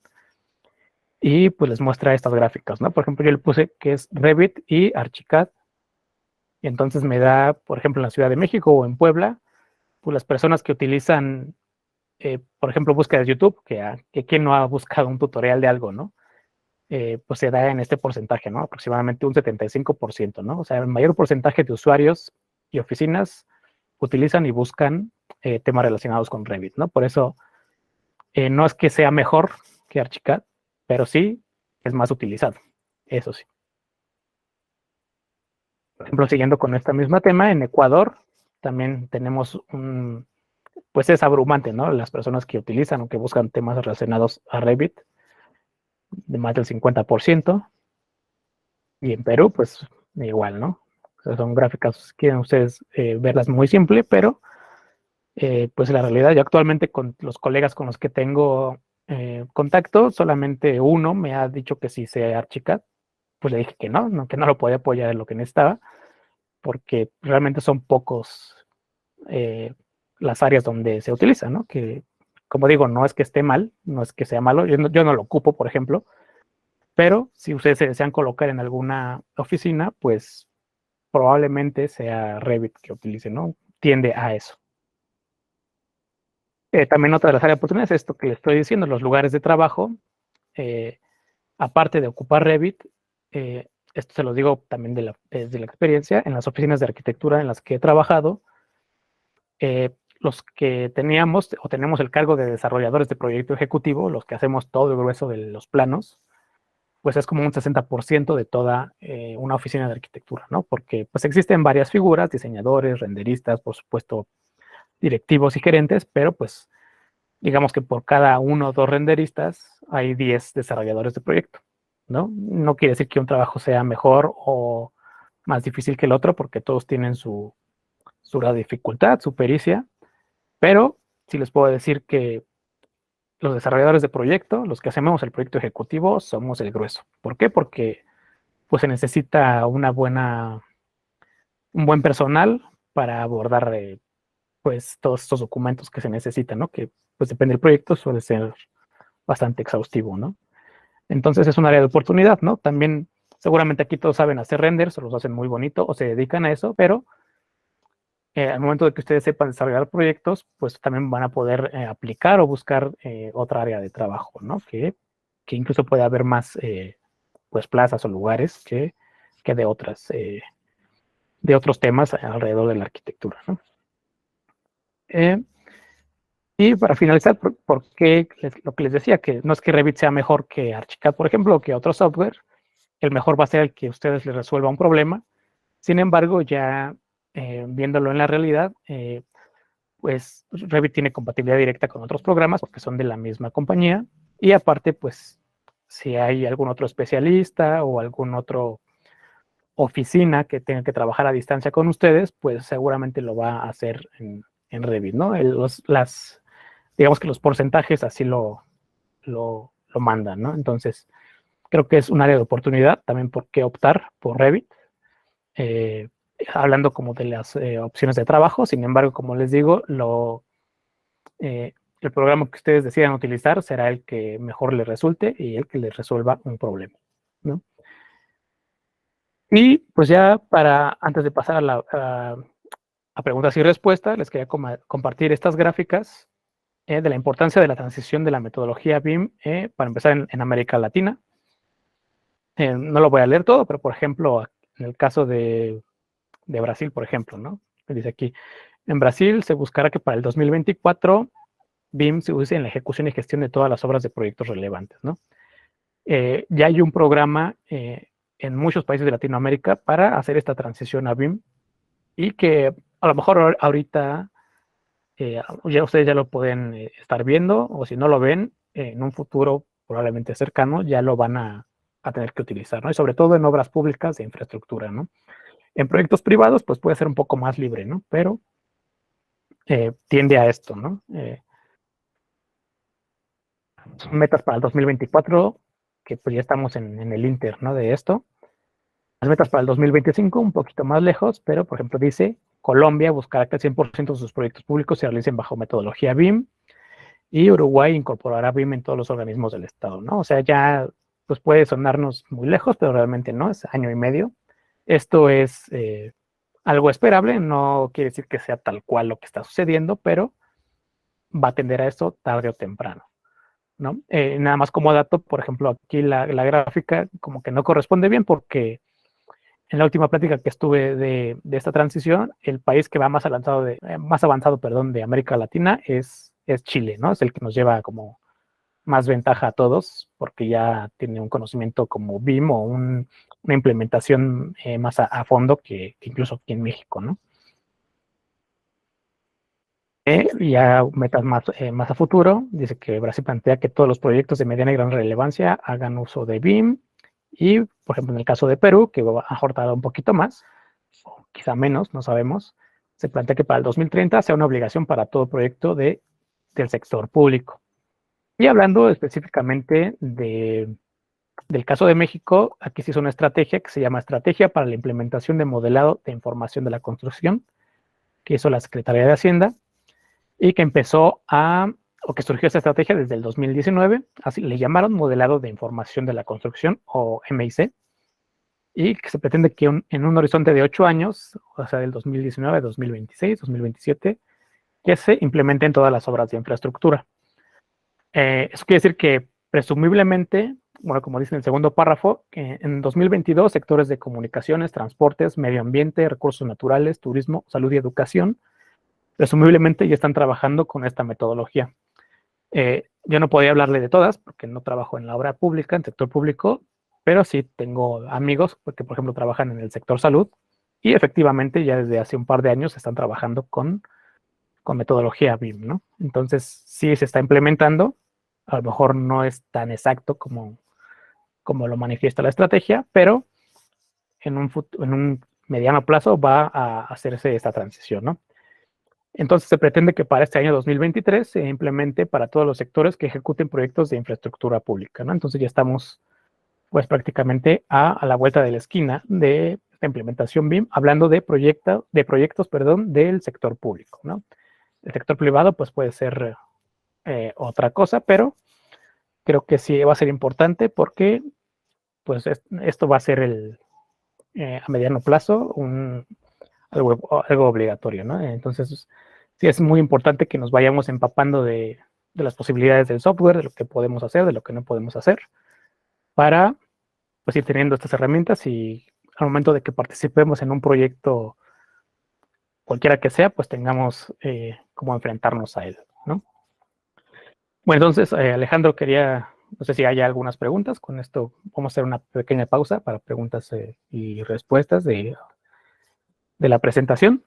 y pues les muestra estas gráficas, ¿no? Por ejemplo, yo le puse que es Revit y Archicad, y entonces me da, por ejemplo, en la Ciudad de México o en Puebla, pues las personas que utilizan, por ejemplo, búsqueda de YouTube, que quien no ha buscado un tutorial de algo, ¿no? Pues se da en este porcentaje, ¿no? Aproximadamente un 75%, ¿no? O sea, el mayor porcentaje de usuarios y oficinas utilizan y buscan temas relacionados con Revit, ¿no? Por eso no es que sea mejor que Archicad, pero sí es más utilizado, eso sí. Por ejemplo, siguiendo con este mismo tema, en Ecuador también tenemos pues es abrumante, ¿no? Las personas que utilizan o que buscan temas relacionados a Revit, de más del 50%, y en Perú, pues igual, ¿no? O sea, son gráficas, quieren ustedes verlas muy simple, pero pues la realidad, yo actualmente con los colegas con los que tengo contacto, solamente uno me ha dicho que sí sé Archicad, pues le dije que no lo podía apoyar en lo que necesitaba, porque realmente son pocos las áreas donde se utiliza, ¿no? Que, como digo, no es que esté mal, no es que sea malo, yo no lo ocupo, por ejemplo, pero si ustedes se desean colocar en alguna oficina, pues probablemente sea Revit que utilicen, ¿no? Tiende a eso. También otra de las áreas de oportunidades es esto que les estoy diciendo, los lugares de trabajo, aparte de ocupar Revit, esto se lo digo también desde la experiencia, en las oficinas de arquitectura en las que he trabajado, los que teníamos o tenemos el cargo de desarrolladores de proyecto ejecutivo, los que hacemos todo el grueso de los planos, pues es como un 60% de toda una oficina de arquitectura, ¿no? Porque pues existen varias figuras, diseñadores, renderistas, por supuesto, directivos y gerentes, pero pues digamos que por cada uno o dos renderistas hay 10 desarrolladores de proyecto, ¿no? No quiere decir que un trabajo sea mejor o más difícil que el otro, porque todos tienen su grado de dificultad, su pericia, pero sí les puedo decir que los desarrolladores de proyecto, los que hacemos el proyecto ejecutivo, somos el grueso. ¿Por qué? Porque pues se necesita un buen personal para abordar pues todos estos documentos que se necesitan, ¿no? Que pues depende del proyecto, suele ser bastante exhaustivo, ¿no? Entonces es un área de oportunidad, ¿no? También seguramente aquí todos saben hacer renders, o los hacen muy bonito, o se dedican a eso, pero al momento de que ustedes sepan desarrollar proyectos, pues también van a poder aplicar o buscar otra área de trabajo, ¿no? Que incluso puede haber más pues plazas o lugares que de otros temas alrededor de la arquitectura, ¿no? Y para finalizar, ¿por qué lo que les decía? Que no es que Revit sea mejor que Archicad, por ejemplo, o que otro software. El mejor va a ser el que ustedes les resuelva un problema. Sin embargo, ya viéndolo en la realidad, pues Revit tiene compatibilidad directa con otros programas porque son de la misma compañía. Y aparte, pues si hay algún otro especialista o algún otro oficina que tenga que trabajar a distancia con ustedes, pues seguramente lo va a hacer en Revit, ¿no? Digamos que los porcentajes así lo mandan, ¿no? Entonces, creo que es un área de oportunidad también por qué optar por Revit, hablando como de las opciones de trabajo. Sin embargo, como les digo, el programa que ustedes decidan utilizar será el que mejor les resulte y el que les resuelva un problema, ¿no? Y pues ya antes de pasar a preguntas y respuestas, les quería compartir estas gráficas de la importancia de la transición de la metodología BIM, para empezar en América Latina. No lo voy a leer todo, pero por ejemplo, en el caso de Brasil, por ejemplo, ¿no? Dice aquí, en Brasil se buscará que para el 2024 BIM se use en la ejecución y gestión de todas las obras de proyectos relevantes, ¿no? Ya hay un programa en muchos países de Latinoamérica para hacer esta transición a BIM, y que a lo mejor ahorita ya ustedes ya lo pueden estar viendo, o si no lo ven, en un futuro probablemente cercano ya lo van a tener que utilizar, ¿no? Y sobre todo en obras públicas de infraestructura, ¿no? En proyectos privados, pues puede ser un poco más libre, ¿no? Pero tiende a esto, ¿no? Son metas para el 2024, que pues ya estamos en el inter, ¿no? De esto. Las metas para el 2025, un poquito más lejos, pero por ejemplo dice, Colombia buscará que el 100% de sus proyectos públicos se realicen bajo metodología BIM, y Uruguay incorporará BIM en todos los organismos del Estado, ¿no? O sea, ya pues puede sonarnos muy lejos, pero realmente no, es año y medio. Esto es algo esperable, no quiere decir que sea tal cual lo que está sucediendo, pero va a tender a eso tarde o temprano, ¿no? Nada más como dato, por ejemplo, aquí la gráfica como que no corresponde bien porque en la última plática que estuve de esta transición, el país que va más avanzado, perdón, de América Latina es Chile, ¿no? Es el que nos lleva como más ventaja a todos porque ya tiene un conocimiento como BIM o una implementación más a fondo que incluso aquí en México, ¿no? Y ya metas más a futuro, dice que Brasil plantea que todos los proyectos de mediana y gran relevancia hagan uso de BIM y, por ejemplo, en el caso de Perú, que va a aportar un poquito más, o quizá menos, no sabemos, se plantea que para el 2030 sea una obligación para todo proyecto del sector público. Y hablando específicamente del caso de México, aquí se hizo una estrategia que se llama Estrategia para la Implementación de Modelado de Información de la Construcción, que hizo la Secretaría de Hacienda, y que o que surgió esta estrategia desde el 2019, así le llamaron Modelado de Información de la Construcción, o MIC, y que se pretende que en un horizonte de 8 años, o sea, del 2019, 2026, 2027, que se implementen todas las obras de infraestructura. Eso quiere decir que presumiblemente, bueno, como dice en el segundo párrafo, que en 2022 sectores de comunicaciones, transportes, medio ambiente, recursos naturales, turismo, salud y educación, presumiblemente ya están trabajando con esta metodología. Yo no podía hablarle de todas porque no trabajo en la obra pública, en sector público, pero sí tengo amigos porque, por ejemplo, trabajan en el sector salud y efectivamente ya desde hace un par de años están trabajando con metodología BIM, ¿no? Entonces, sí se está implementando, a lo mejor no es tan exacto como lo manifiesta la estrategia, pero en un mediano plazo va a hacerse esta transición, ¿no? Entonces se pretende que para este año 2023 se implemente para todos los sectores que ejecuten proyectos de infraestructura pública, ¿no? Entonces ya estamos pues prácticamente a la vuelta de la esquina de esta implementación BIM, hablando de proyectos, perdón, del sector público, ¿no? El sector privado pues puede ser otra cosa, pero creo que sí va a ser importante porque pues esto va a ser a mediano plazo algo obligatorio, ¿no? Entonces, sí es muy importante que nos vayamos empapando de las posibilidades del software, de lo que podemos hacer, de lo que no podemos hacer, para pues ir teniendo estas herramientas y al momento de que participemos en un proyecto, cualquiera que sea, pues tengamos cómo enfrentarnos a él, ¿no? Bueno, entonces, Alejandro, no sé si hay algunas preguntas. Con esto vamos a hacer una pequeña pausa para preguntas y respuestas de la presentación.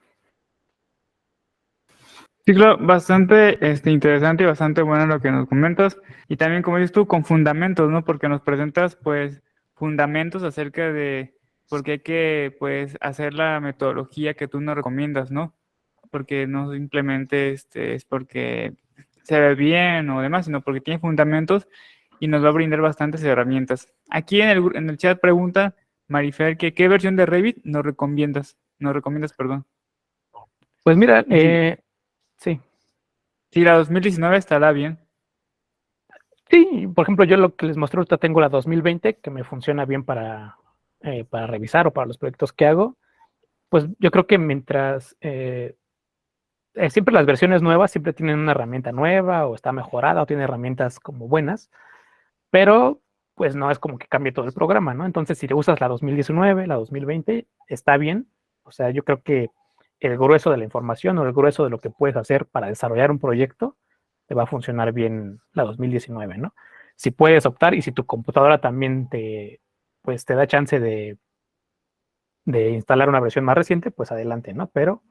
Sí, claro, bastante interesante y bastante bueno lo que nos comentas. Y también, como dices tú, con fundamentos, ¿no? Porque nos presentas, pues, fundamentos acerca de por qué hay que, pues, hacer la metodología que tú nos recomiendas, ¿no? Porque no simplemente es porque se ve bien o demás, sino porque tiene fundamentos y nos va a brindar bastantes herramientas. Aquí en el chat pregunta Marifer que qué versión de Revit nos recomiendas. Nos recomiendas, perdón. Pues mira, Sí, sí. sí, la 2019 estará bien. Sí, por ejemplo, yo lo que les mostré ahorita tengo la 2020 que me funciona bien para revisar o para los proyectos que hago. Pues yo creo que mientras siempre las versiones nuevas siempre tienen una herramienta nueva o está mejorada o tiene herramientas como buenas, pero pues no es como que cambie todo el programa, ¿no? Entonces, si te usas la 2019, la 2020, está bien. O sea, yo creo que el grueso de la información o el grueso de lo que puedes hacer para desarrollar un proyecto te va a funcionar bien la 2019, ¿no? Si puedes optar y si tu computadora también pues te da chance de instalar una versión más reciente, pues adelante, ¿no? Pero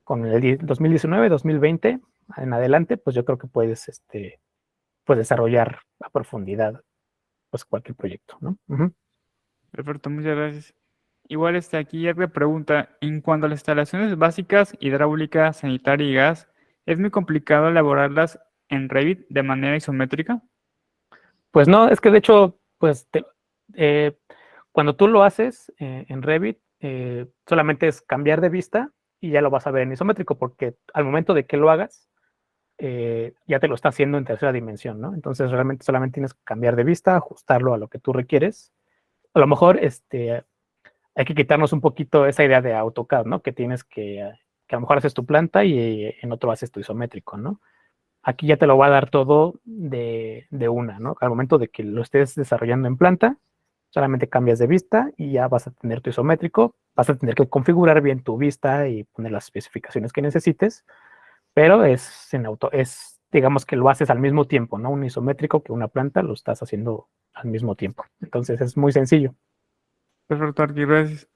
con el 2019, 2020 en adelante, pues yo creo que puedes pues desarrollar a profundidad pues cualquier proyecto, ¿no? Perfecto, muchas gracias. Igual aquí ya te pregunta, en cuanto a las instalaciones básicas, hidráulica, sanitaria y gas, ¿es muy complicado elaborarlas en Revit de manera isométrica? Pues no, es que de hecho, pues eh, cuando tú lo haces en Revit, solamente es cambiar de vista y ya lo vas a ver en isométrico, porque al momento de que lo hagas, ya te lo está haciendo en tercera dimensión, ¿no? Entonces realmente solamente tienes que cambiar de vista, ajustarlo a lo que tú requieres. A lo mejor hay que quitarnos un poquito esa idea de AutoCAD, ¿no? Que tienes que a lo mejor haces tu planta y en otro haces tu isométrico, ¿no? Aquí ya te lo va a dar todo de una, ¿no? Al momento de que lo estés desarrollando en planta, solamente cambias de vista y ya vas a tener tu isométrico, vas a tener que configurar bien tu vista y poner las especificaciones que necesites, pero digamos que lo haces al mismo tiempo, ¿no? Un isométrico que una planta lo estás haciendo al mismo tiempo. Entonces es muy sencillo. Perfecto, Arqui, gracias.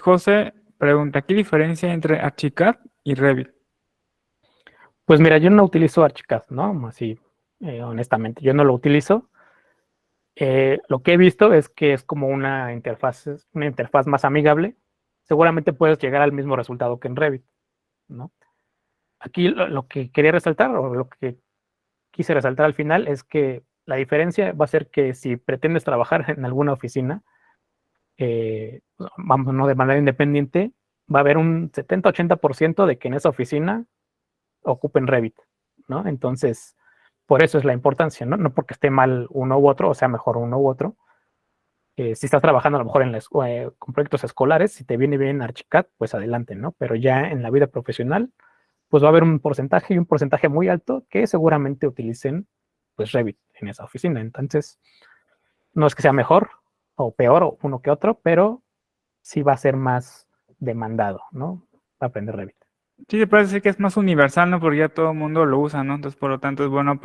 José pregunta, ¿qué diferencia hay entre Archicad y Revit? Pues mira, yo no utilizo Archicad, ¿no? Así, honestamente, yo no lo utilizo. Lo que he visto es que es como una interfaz más amigable. Seguramente puedes llegar al mismo resultado que en Revit, ¿no? Aquí lo que quería resaltar, o lo que quise resaltar al final, es que la diferencia va a ser que si pretendes trabajar en alguna oficina, vamos, no de manera independiente, va a haber un 70-80% de que en esa oficina ocupen Revit, ¿no? Entonces, por eso es la importancia, ¿no? No porque esté mal uno u otro, o sea, mejor uno u otro. Si estás trabajando a lo mejor con proyectos escolares, si te viene bien Archicad, pues adelante, ¿no? Pero ya en la vida profesional, pues va a haber un porcentaje y un porcentaje muy alto que seguramente utilicen pues Revit en esa oficina. Entonces, no es que sea mejor o peor o uno que otro, pero sí va a ser más demandado, ¿no? Aprender Revit. Sí, se puede decir que es más universal, ¿no? Porque ya todo el mundo lo usa, ¿no? Entonces, por lo tanto, es bueno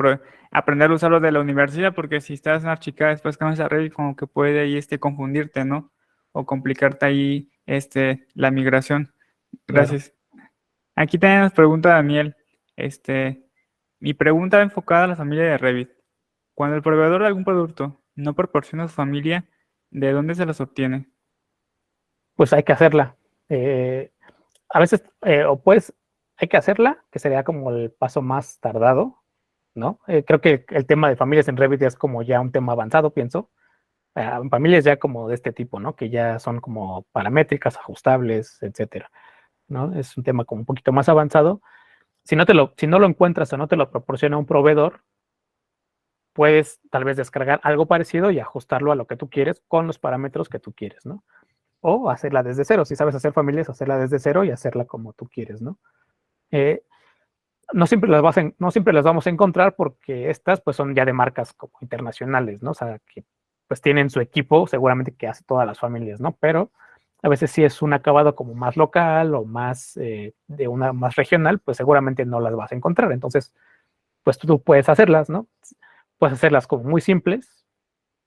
aprender a usarlo de la universidad, porque si estás en Archicad, después cambias a Revit, como que puede ahí confundirte, ¿no? O complicarte ahí la migración. Claro. Gracias. Aquí también nos pregunta Daniel, mi pregunta va enfocada a la familia de Revit. Cuando el proveedor de algún producto no proporciona a su familia, ¿de dónde se los obtiene? Pues hay que hacerla. Eh, a veces, o pues, hay que hacerla, que sería como el paso más tardado, ¿no? Creo que el tema de familias en Revit es como ya un tema avanzado, pienso. Familias ya como de este tipo, ¿no? Que ya son como paramétricas, ajustables, etcétera, ¿no? Es un tema como un poquito más avanzado. Si no lo encuentras o no te lo proporciona un proveedor, puedes tal vez descargar algo parecido y ajustarlo a lo que tú quieres con los parámetros que tú quieres, ¿no? O hacerla desde cero. Si sabes hacer familias, hacerla desde cero y hacerla como tú quieres, ¿no? Eh, no siempre las vamos a encontrar porque estas pues son ya de marcas como internacionales, ¿no? O sea, que pues tienen su equipo seguramente que hace todas las familias, ¿no? Pero a veces si es un acabado como más local o más de una más regional, pues seguramente no las vas a encontrar. Entonces, pues tú puedes hacerlas, ¿no? Puedes hacerlas como muy simples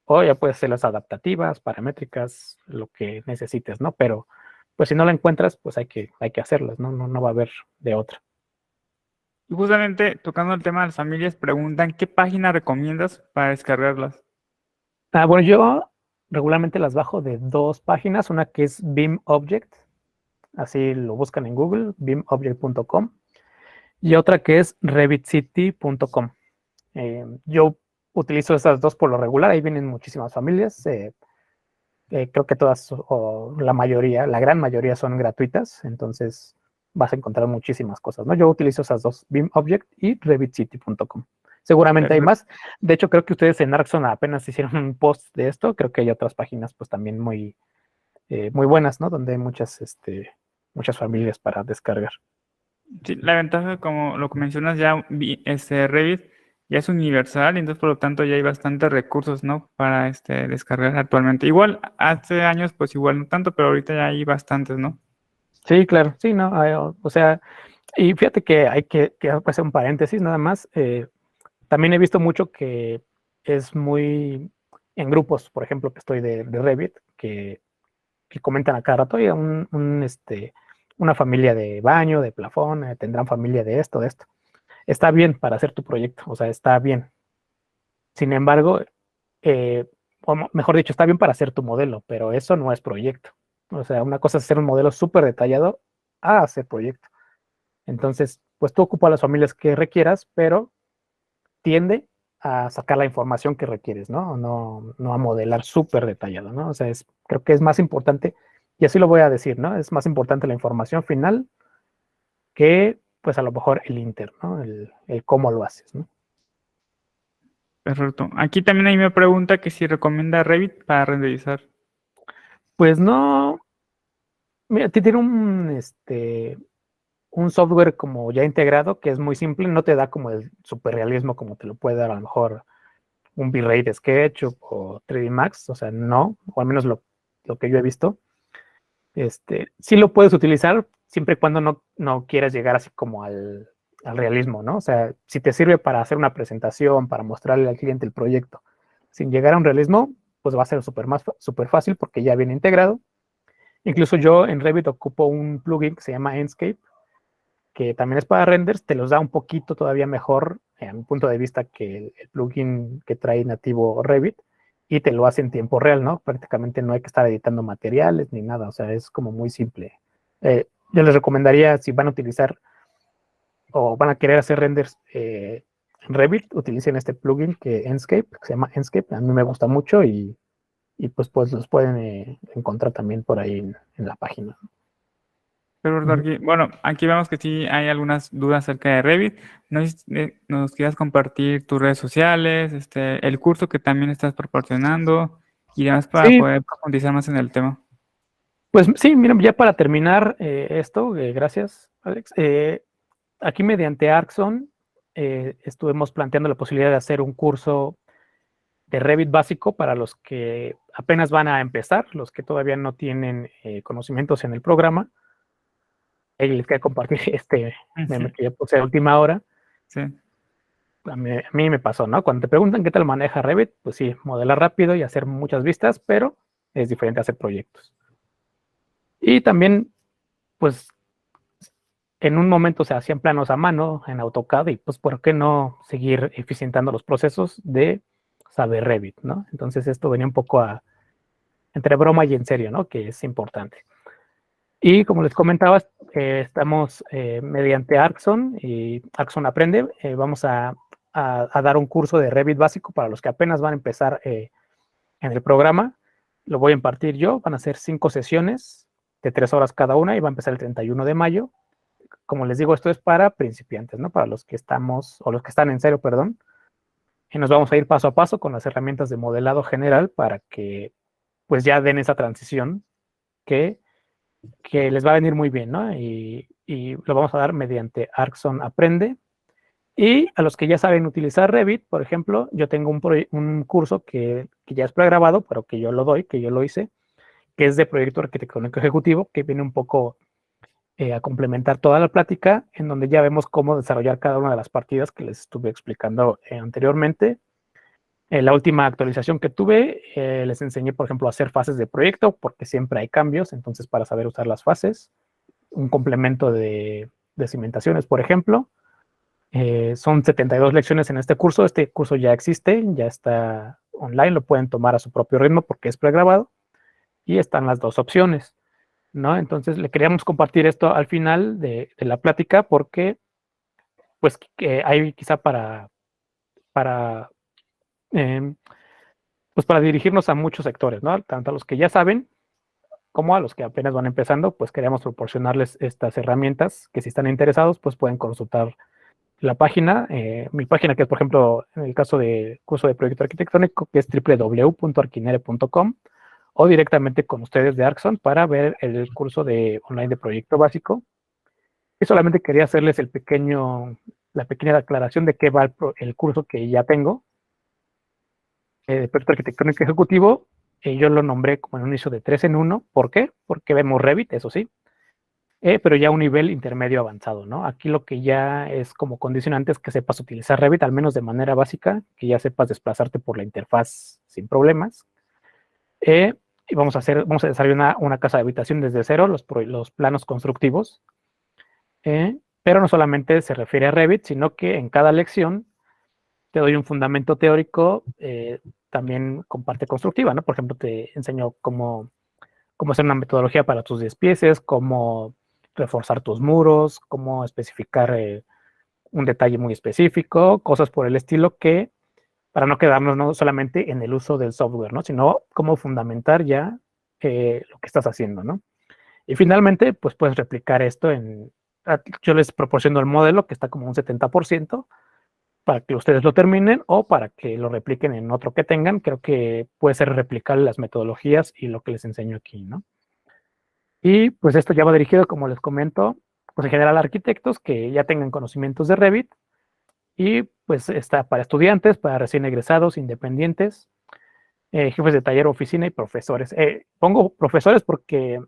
o ya puedes hacerlas adaptativas, paramétricas, lo que necesites, ¿no? Pero pues si no la encuentras, pues hay que hacerlas, ¿no? No va a haber de otra. Y justamente tocando el tema de las familias, preguntan qué página recomiendas para descargarlas. Bueno, yo regularmente las bajo de dos páginas, una que es Beam Object, así lo buscan en Google, beamobject.com, y otra que es revitcity.com. Yo utilizo esas dos por lo regular, ahí vienen muchísimas familias, creo que todas, o la mayoría, la gran mayoría son gratuitas, entonces vas a encontrar muchísimas cosas, ¿no? Yo utilizo esas dos, Beam Object y revitcity.com. Seguramente hay Perfecto. más. De hecho, creo que ustedes en Arxon apenas hicieron un post de esto. Creo que hay otras páginas, pues también muy buenas, ¿no? Donde hay muchas familias para descargar. Sí, la ventaja, como lo que mencionas, ya Revit ya es universal, y entonces por lo tanto ya hay bastantes recursos, ¿no? Para descargar actualmente. Igual hace años, pues igual no tanto, pero ahorita ya hay bastantes, ¿no? Sí, claro, sí, ¿no? O sea, y fíjate que hay que hacer un paréntesis nada más. También he visto mucho que es muy en grupos, por ejemplo, que estoy de Revit, que comentan a cada rato, oye, una familia de baño, de plafón, tendrán familia de esto, de esto. Está bien para hacer tu proyecto, o sea, está bien. Sin embargo, o mejor dicho, está bien para hacer tu modelo, pero eso no es proyecto. O sea, una cosa es hacer un modelo súper detallado a hacer proyecto. Entonces, pues tú ocupas las familias que requieras, pero tiende a sacar la información que requieres, ¿no? No a modelar súper detallado, ¿no? O sea, creo que es más importante, y así lo voy a decir, ¿no? Es más importante la información final que, pues a lo mejor el inter, ¿no? El cómo lo haces, ¿no? Perfecto. Aquí también hay una pregunta que si recomienda Revit para renderizar. Pues no, mira, tiene un software como ya integrado que es muy simple, no te da como el super realismo como te lo puede dar a lo mejor un V-Ray de SketchUp o 3D Max, o sea, no, o al menos lo que yo he visto. Sí lo puedes utilizar siempre y cuando no quieras llegar así como al realismo, ¿no? O sea, si te sirve para hacer una presentación, para mostrarle al cliente el proyecto, sin llegar a un realismo, pues va a ser súper fácil porque ya viene integrado. Incluso yo en Revit ocupo un plugin que se llama Enscape, que también es para renders, te los da un poquito todavía mejor, a mi punto de vista, que el plugin que trae nativo Revit, y te lo hace en tiempo real, ¿no? Prácticamente no hay que estar editando materiales ni nada, o sea, es como muy simple. Yo les recomendaría, si van a utilizar o van a querer hacer renders en Revit, utilicen este plugin que Enscape, que se llama Enscape, a mí me gusta mucho y pues los pueden encontrar también por ahí en la página. Perfecto, Ujú. bueno, aquí vemos que sí hay algunas dudas acerca de Revit. No sé si nos quieras compartir tus redes sociales, el curso que también estás proporcionando y demás para Sí, poder profundizar más en el tema. pues sí, miren, ya para terminar esto, gracias, Alex. Aquí mediante Arxon estuvimos planteando la posibilidad de hacer un curso de Revit básico para los que apenas van a empezar, los que todavía no tienen conocimientos en el programa. Ahí les quería compartir meme Ujú. que ya puse a última hora. Sí, A mí me pasó, ¿no? Cuando te preguntan qué tal maneja Revit, pues sí, modelar rápido y hacer muchas vistas, pero es diferente hacer proyectos. Y también, pues en un momento se hacían planos a mano en AutoCAD y pues por qué no seguir eficientando los procesos de saber Revit, ¿no? Entonces esto venía un poco entre broma y en serio, ¿no? Que es importante. Y como les comentaba, estamos mediante Arxon y Arxon Aprende, vamos a dar un curso de Revit básico para los que apenas van a empezar en el programa. Lo voy a impartir yo, van a ser 5 sesiones de 3 horas cada una y va a empezar el 31 de mayo. Como les digo, esto es para principiantes, ¿no? Para los que estamos, o los que están en cero, perdón. Y nos vamos a ir paso a paso con las herramientas de modelado general para que pues ya den esa transición que, que les va a venir muy bien, ¿no? Y lo vamos a dar mediante Arxon Aprende. Y a los que ya saben utilizar Revit, por ejemplo, yo tengo un curso que ya es pregrabado, pero que yo lo doy, que yo lo hice, que es de proyecto arquitectónico ejecutivo, que viene un poco a complementar toda la plática, en donde ya vemos cómo desarrollar cada una de las partidas que les estuve explicando anteriormente. En la última actualización que tuve, les enseñé, por ejemplo, a hacer fases de proyecto, porque siempre hay cambios, entonces para saber usar las fases, un complemento de cimentaciones, por ejemplo. Son 72 lecciones en este curso ya existe, ya está online, lo pueden tomar a su propio ritmo porque es pregrabado y están las dos opciones, ¿no? Entonces le queríamos compartir esto al final de la plática porque pues que hay quizá para, eh, pues para dirigirnos a muchos sectores, ¿no? Tanto a los que ya saben como a los que apenas van empezando, pues queremos proporcionarles estas herramientas que si están interesados, pues pueden consultar la página, mi página que es, por ejemplo, en el caso de curso de proyecto arquitectónico, que es www.arquinere.com o directamente con ustedes de Arxon para ver el curso de online de proyecto básico. Y solamente quería hacerles la pequeña aclaración de qué va el curso que ya tengo de proyecto arquitectónico ejecutivo. Yo lo nombré como en un inicio de 3 en 1. ¿Por qué? Porque vemos Revit, eso sí, pero ya a un nivel intermedio avanzado, ¿no? Aquí lo que ya es como condicionante es que sepas utilizar Revit, al menos de manera básica, que ya sepas desplazarte por la interfaz sin problemas, y vamos a desarrollar una casa de habitación desde cero, los planos constructivos. Pero no solamente se refiere a Revit, sino que en cada lección te doy un fundamento teórico también con parte constructiva, ¿no? Por ejemplo, te enseño cómo hacer una metodología para tus despieces, cómo reforzar tus muros, cómo especificar un detalle muy específico, cosas por el estilo que, para no quedarnos no solamente en el uso del software, ¿no? Sino cómo fundamentar ya lo que estás haciendo, ¿no? Y finalmente, pues puedes replicar esto yo les proporciono el modelo que está como un 70% para que ustedes lo terminen o para que lo repliquen en otro que tengan. Creo que puede ser replicar las metodologías y lo que les enseño aquí, ¿no? Y pues esto ya va dirigido, como les comento, pues en general a arquitectos que ya tengan conocimientos de Revit y pues está para estudiantes, para recién egresados, independientes, jefes de taller, oficina y profesores. Pongo profesores porque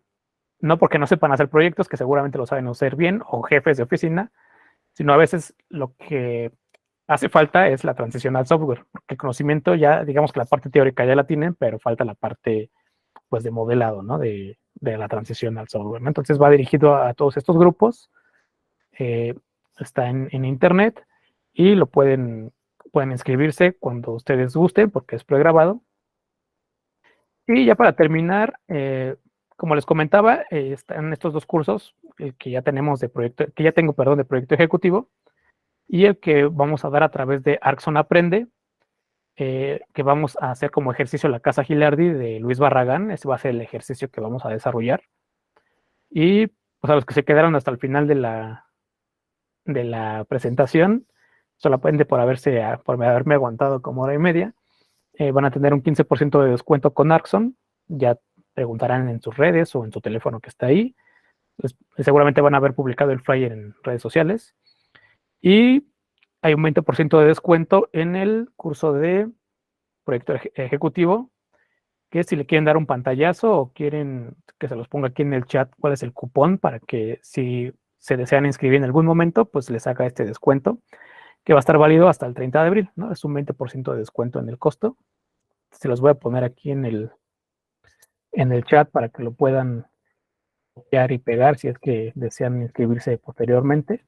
no sepan hacer proyectos, que seguramente lo saben hacer bien, o jefes de oficina, sino a veces lo que hace falta es la transición al software, porque el conocimiento ya, digamos que la parte teórica ya la tienen, pero falta la parte pues de modelado, ¿no? De la transición al software, ¿no? Entonces va dirigido a todos estos grupos, está en internet y pueden inscribirse cuando ustedes gusten porque es pregrabado. Y ya para terminar, como les comentaba, están estos dos cursos, el que ya tenemos que ya tengo, perdón, de proyecto ejecutivo y el que vamos a dar a través de Arxon Aprende, que vamos a hacer como ejercicio la Casa Gilardi de Luis Barragán. Ese va a ser el ejercicio que vamos a desarrollar. Y pues a los que se quedaron hasta el final de la presentación, solamente por haberme aguantado como hora y media, van a tener un 15% de descuento con Arxon. Ya preguntarán en sus redes o en su teléfono que está ahí. Pues, seguramente van a haber publicado el flyer en redes sociales. Y hay un 20% de descuento en el curso de proyecto ejecutivo, que si le quieren dar un pantallazo o quieren que se los ponga aquí en el chat cuál es el cupón para que si se desean inscribir en algún momento, pues les haga este descuento, que va a estar válido hasta el 30 de abril, ¿no? Es un 20% de descuento en el costo. Se los voy a poner aquí en el chat para que lo puedan copiar y pegar si es que desean inscribirse posteriormente.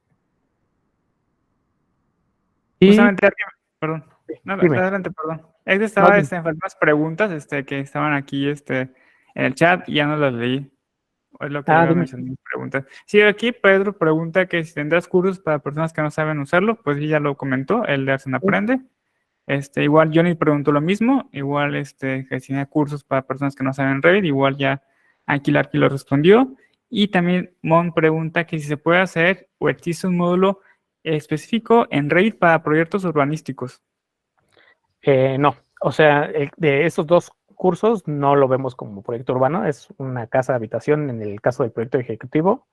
Y Justamente, perdón. No, dime, adelante, perdón. Es que no, estaba dime. en unas preguntas que estaban aquí en el chat y ya no las leí. Es lo que iba a Dime. mencionar en preguntas. Sí, aquí Pedro pregunta que si tendrás cursos para personas que no saben usarlo, pues sí, ya lo comentó, el de Arsen Aprende. Igual Johnny preguntó lo mismo, igual que si tiene cursos para personas que no saben Revit, igual ya aquí lo respondió. Y también Mon pregunta que si se puede hacer o existe un módulo específico en Revit para proyectos urbanísticos. No, o sea, de esos dos cursos no lo vemos como proyecto urbano, es una casa de habitación en el caso del proyecto ejecutivo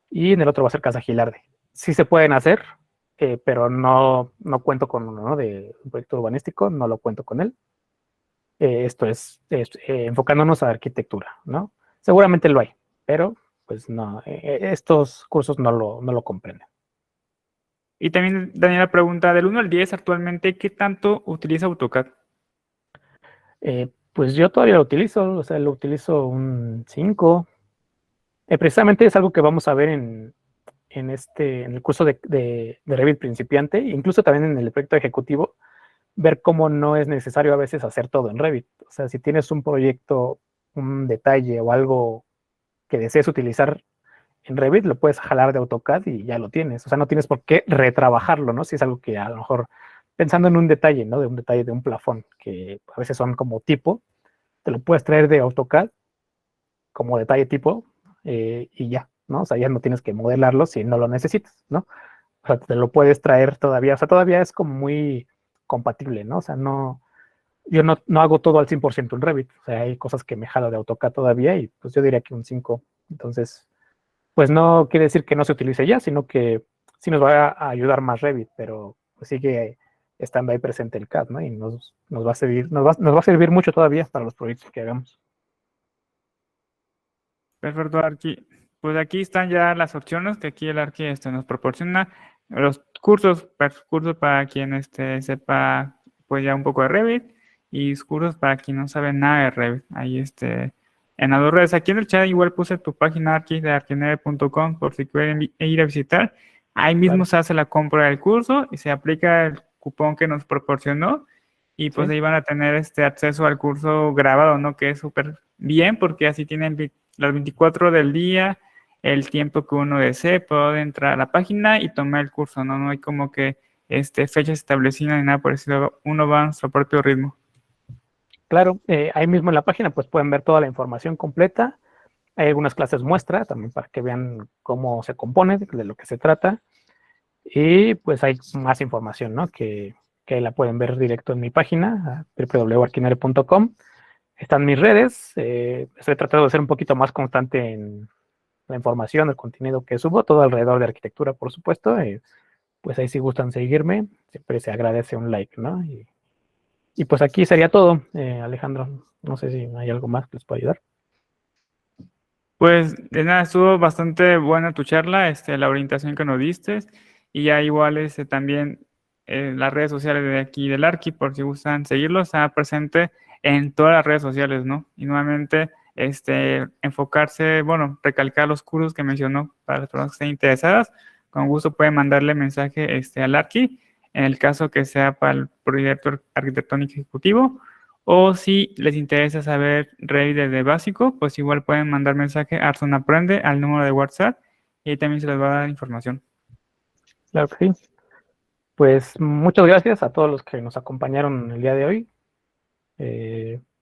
y en el otro va a ser casa Gilarde. Sí se pueden hacer, pero no cuento con uno, ¿no? De un proyecto urbanístico, no lo cuento con él. Esto es enfocándonos a arquitectura, ¿no? Seguramente lo hay, pero pues no, estos cursos no lo comprenden. Y también Daniela pregunta, del 1 al 10 actualmente, ¿qué tanto utiliza AutoCAD? Pues yo todavía lo utilizo, o sea, lo utilizo un 5. Precisamente es algo que vamos a ver en el curso de Revit principiante, incluso también en el proyecto ejecutivo, ver cómo no es necesario a veces hacer todo en Revit. O sea, si tienes un proyecto, un detalle o algo que desees utilizar en Revit, lo puedes jalar de AutoCAD y ya lo tienes. O sea, no tienes por qué retrabajarlo, ¿no? Si es algo que a lo mejor, pensando en un detalle, ¿no? De un detalle de un plafón, que a veces son como tipo, te lo puedes traer de AutoCAD como detalle tipo y ya, ¿no? O sea, ya no tienes que modelarlo si no lo necesitas, ¿no? O sea, te lo puedes traer todavía, o sea, todavía es como muy compatible, ¿no? O sea, yo no hago todo al 100% en Revit, o sea, hay cosas que me jalo de AutoCAD todavía y pues yo diría que un 5. Entonces, pues no quiere decir que no se utilice ya, sino que sí nos va a ayudar más Revit, pero pues sigue estando ahí presente el CAD, ¿no? Y nos va a servir, nos va a servir mucho todavía para los proyectos que hagamos. Perfecto, Arqui. Pues aquí están ya las opciones que aquí el Arqui nos proporciona. Los cursos para quien sepa pues ya un poco de Revit y cursos para quien no sabe nada de Revit. Ahí en las dos redes. Aquí en el chat igual puse tu página aquí de arquinere.com por si quieren ir a visitar. Ahí mismo Claro. se hace la compra del curso y se aplica el cupón que nos proporcionó y pues Sí, ahí van a tener acceso al curso grabado, ¿no? Que es súper bien porque así tienen las 24 del día, el tiempo que uno desee, puede entrar a la página y tomar el curso, ¿no? No hay como que fechas establecidas ni nada por eso, uno va a su propio ritmo. claro. Ahí mismo en la página pues pueden ver toda la información completa. Hay algunas clases muestra también para que vean cómo se compone, de lo que se trata. Y pues hay más información, ¿no? Que la pueden ver directo en mi página, www.arquinere.com. Están mis redes. Estoy tratando de ser un poquito más constante en la información, el contenido que subo, todo alrededor de arquitectura, por supuesto. Pues ahí si gustan seguirme, siempre se agradece un like, ¿no? Y pues aquí sería todo, Alejandro. No sé si hay algo más que les pueda ayudar. Pues de nada, estuvo bastante buena tu charla, la orientación que nos diste y ya igual también las redes sociales de aquí del Arqui, por si gustan seguirlo, está presente en todas las redes sociales, ¿no? Y nuevamente enfocarse, bueno, recalcar los cursos que mencionó para las personas que estén interesadas, con gusto pueden mandarle mensaje al Arqui, en el caso que sea para el proyecto arquitectónico ejecutivo. O si les interesa saber Revit desde básico, pues igual pueden mandar mensaje a Arson Aprende al número de WhatsApp y ahí también se les va a dar información. Claro que sí. Pues muchas gracias a todos los que nos acompañaron el día de hoy.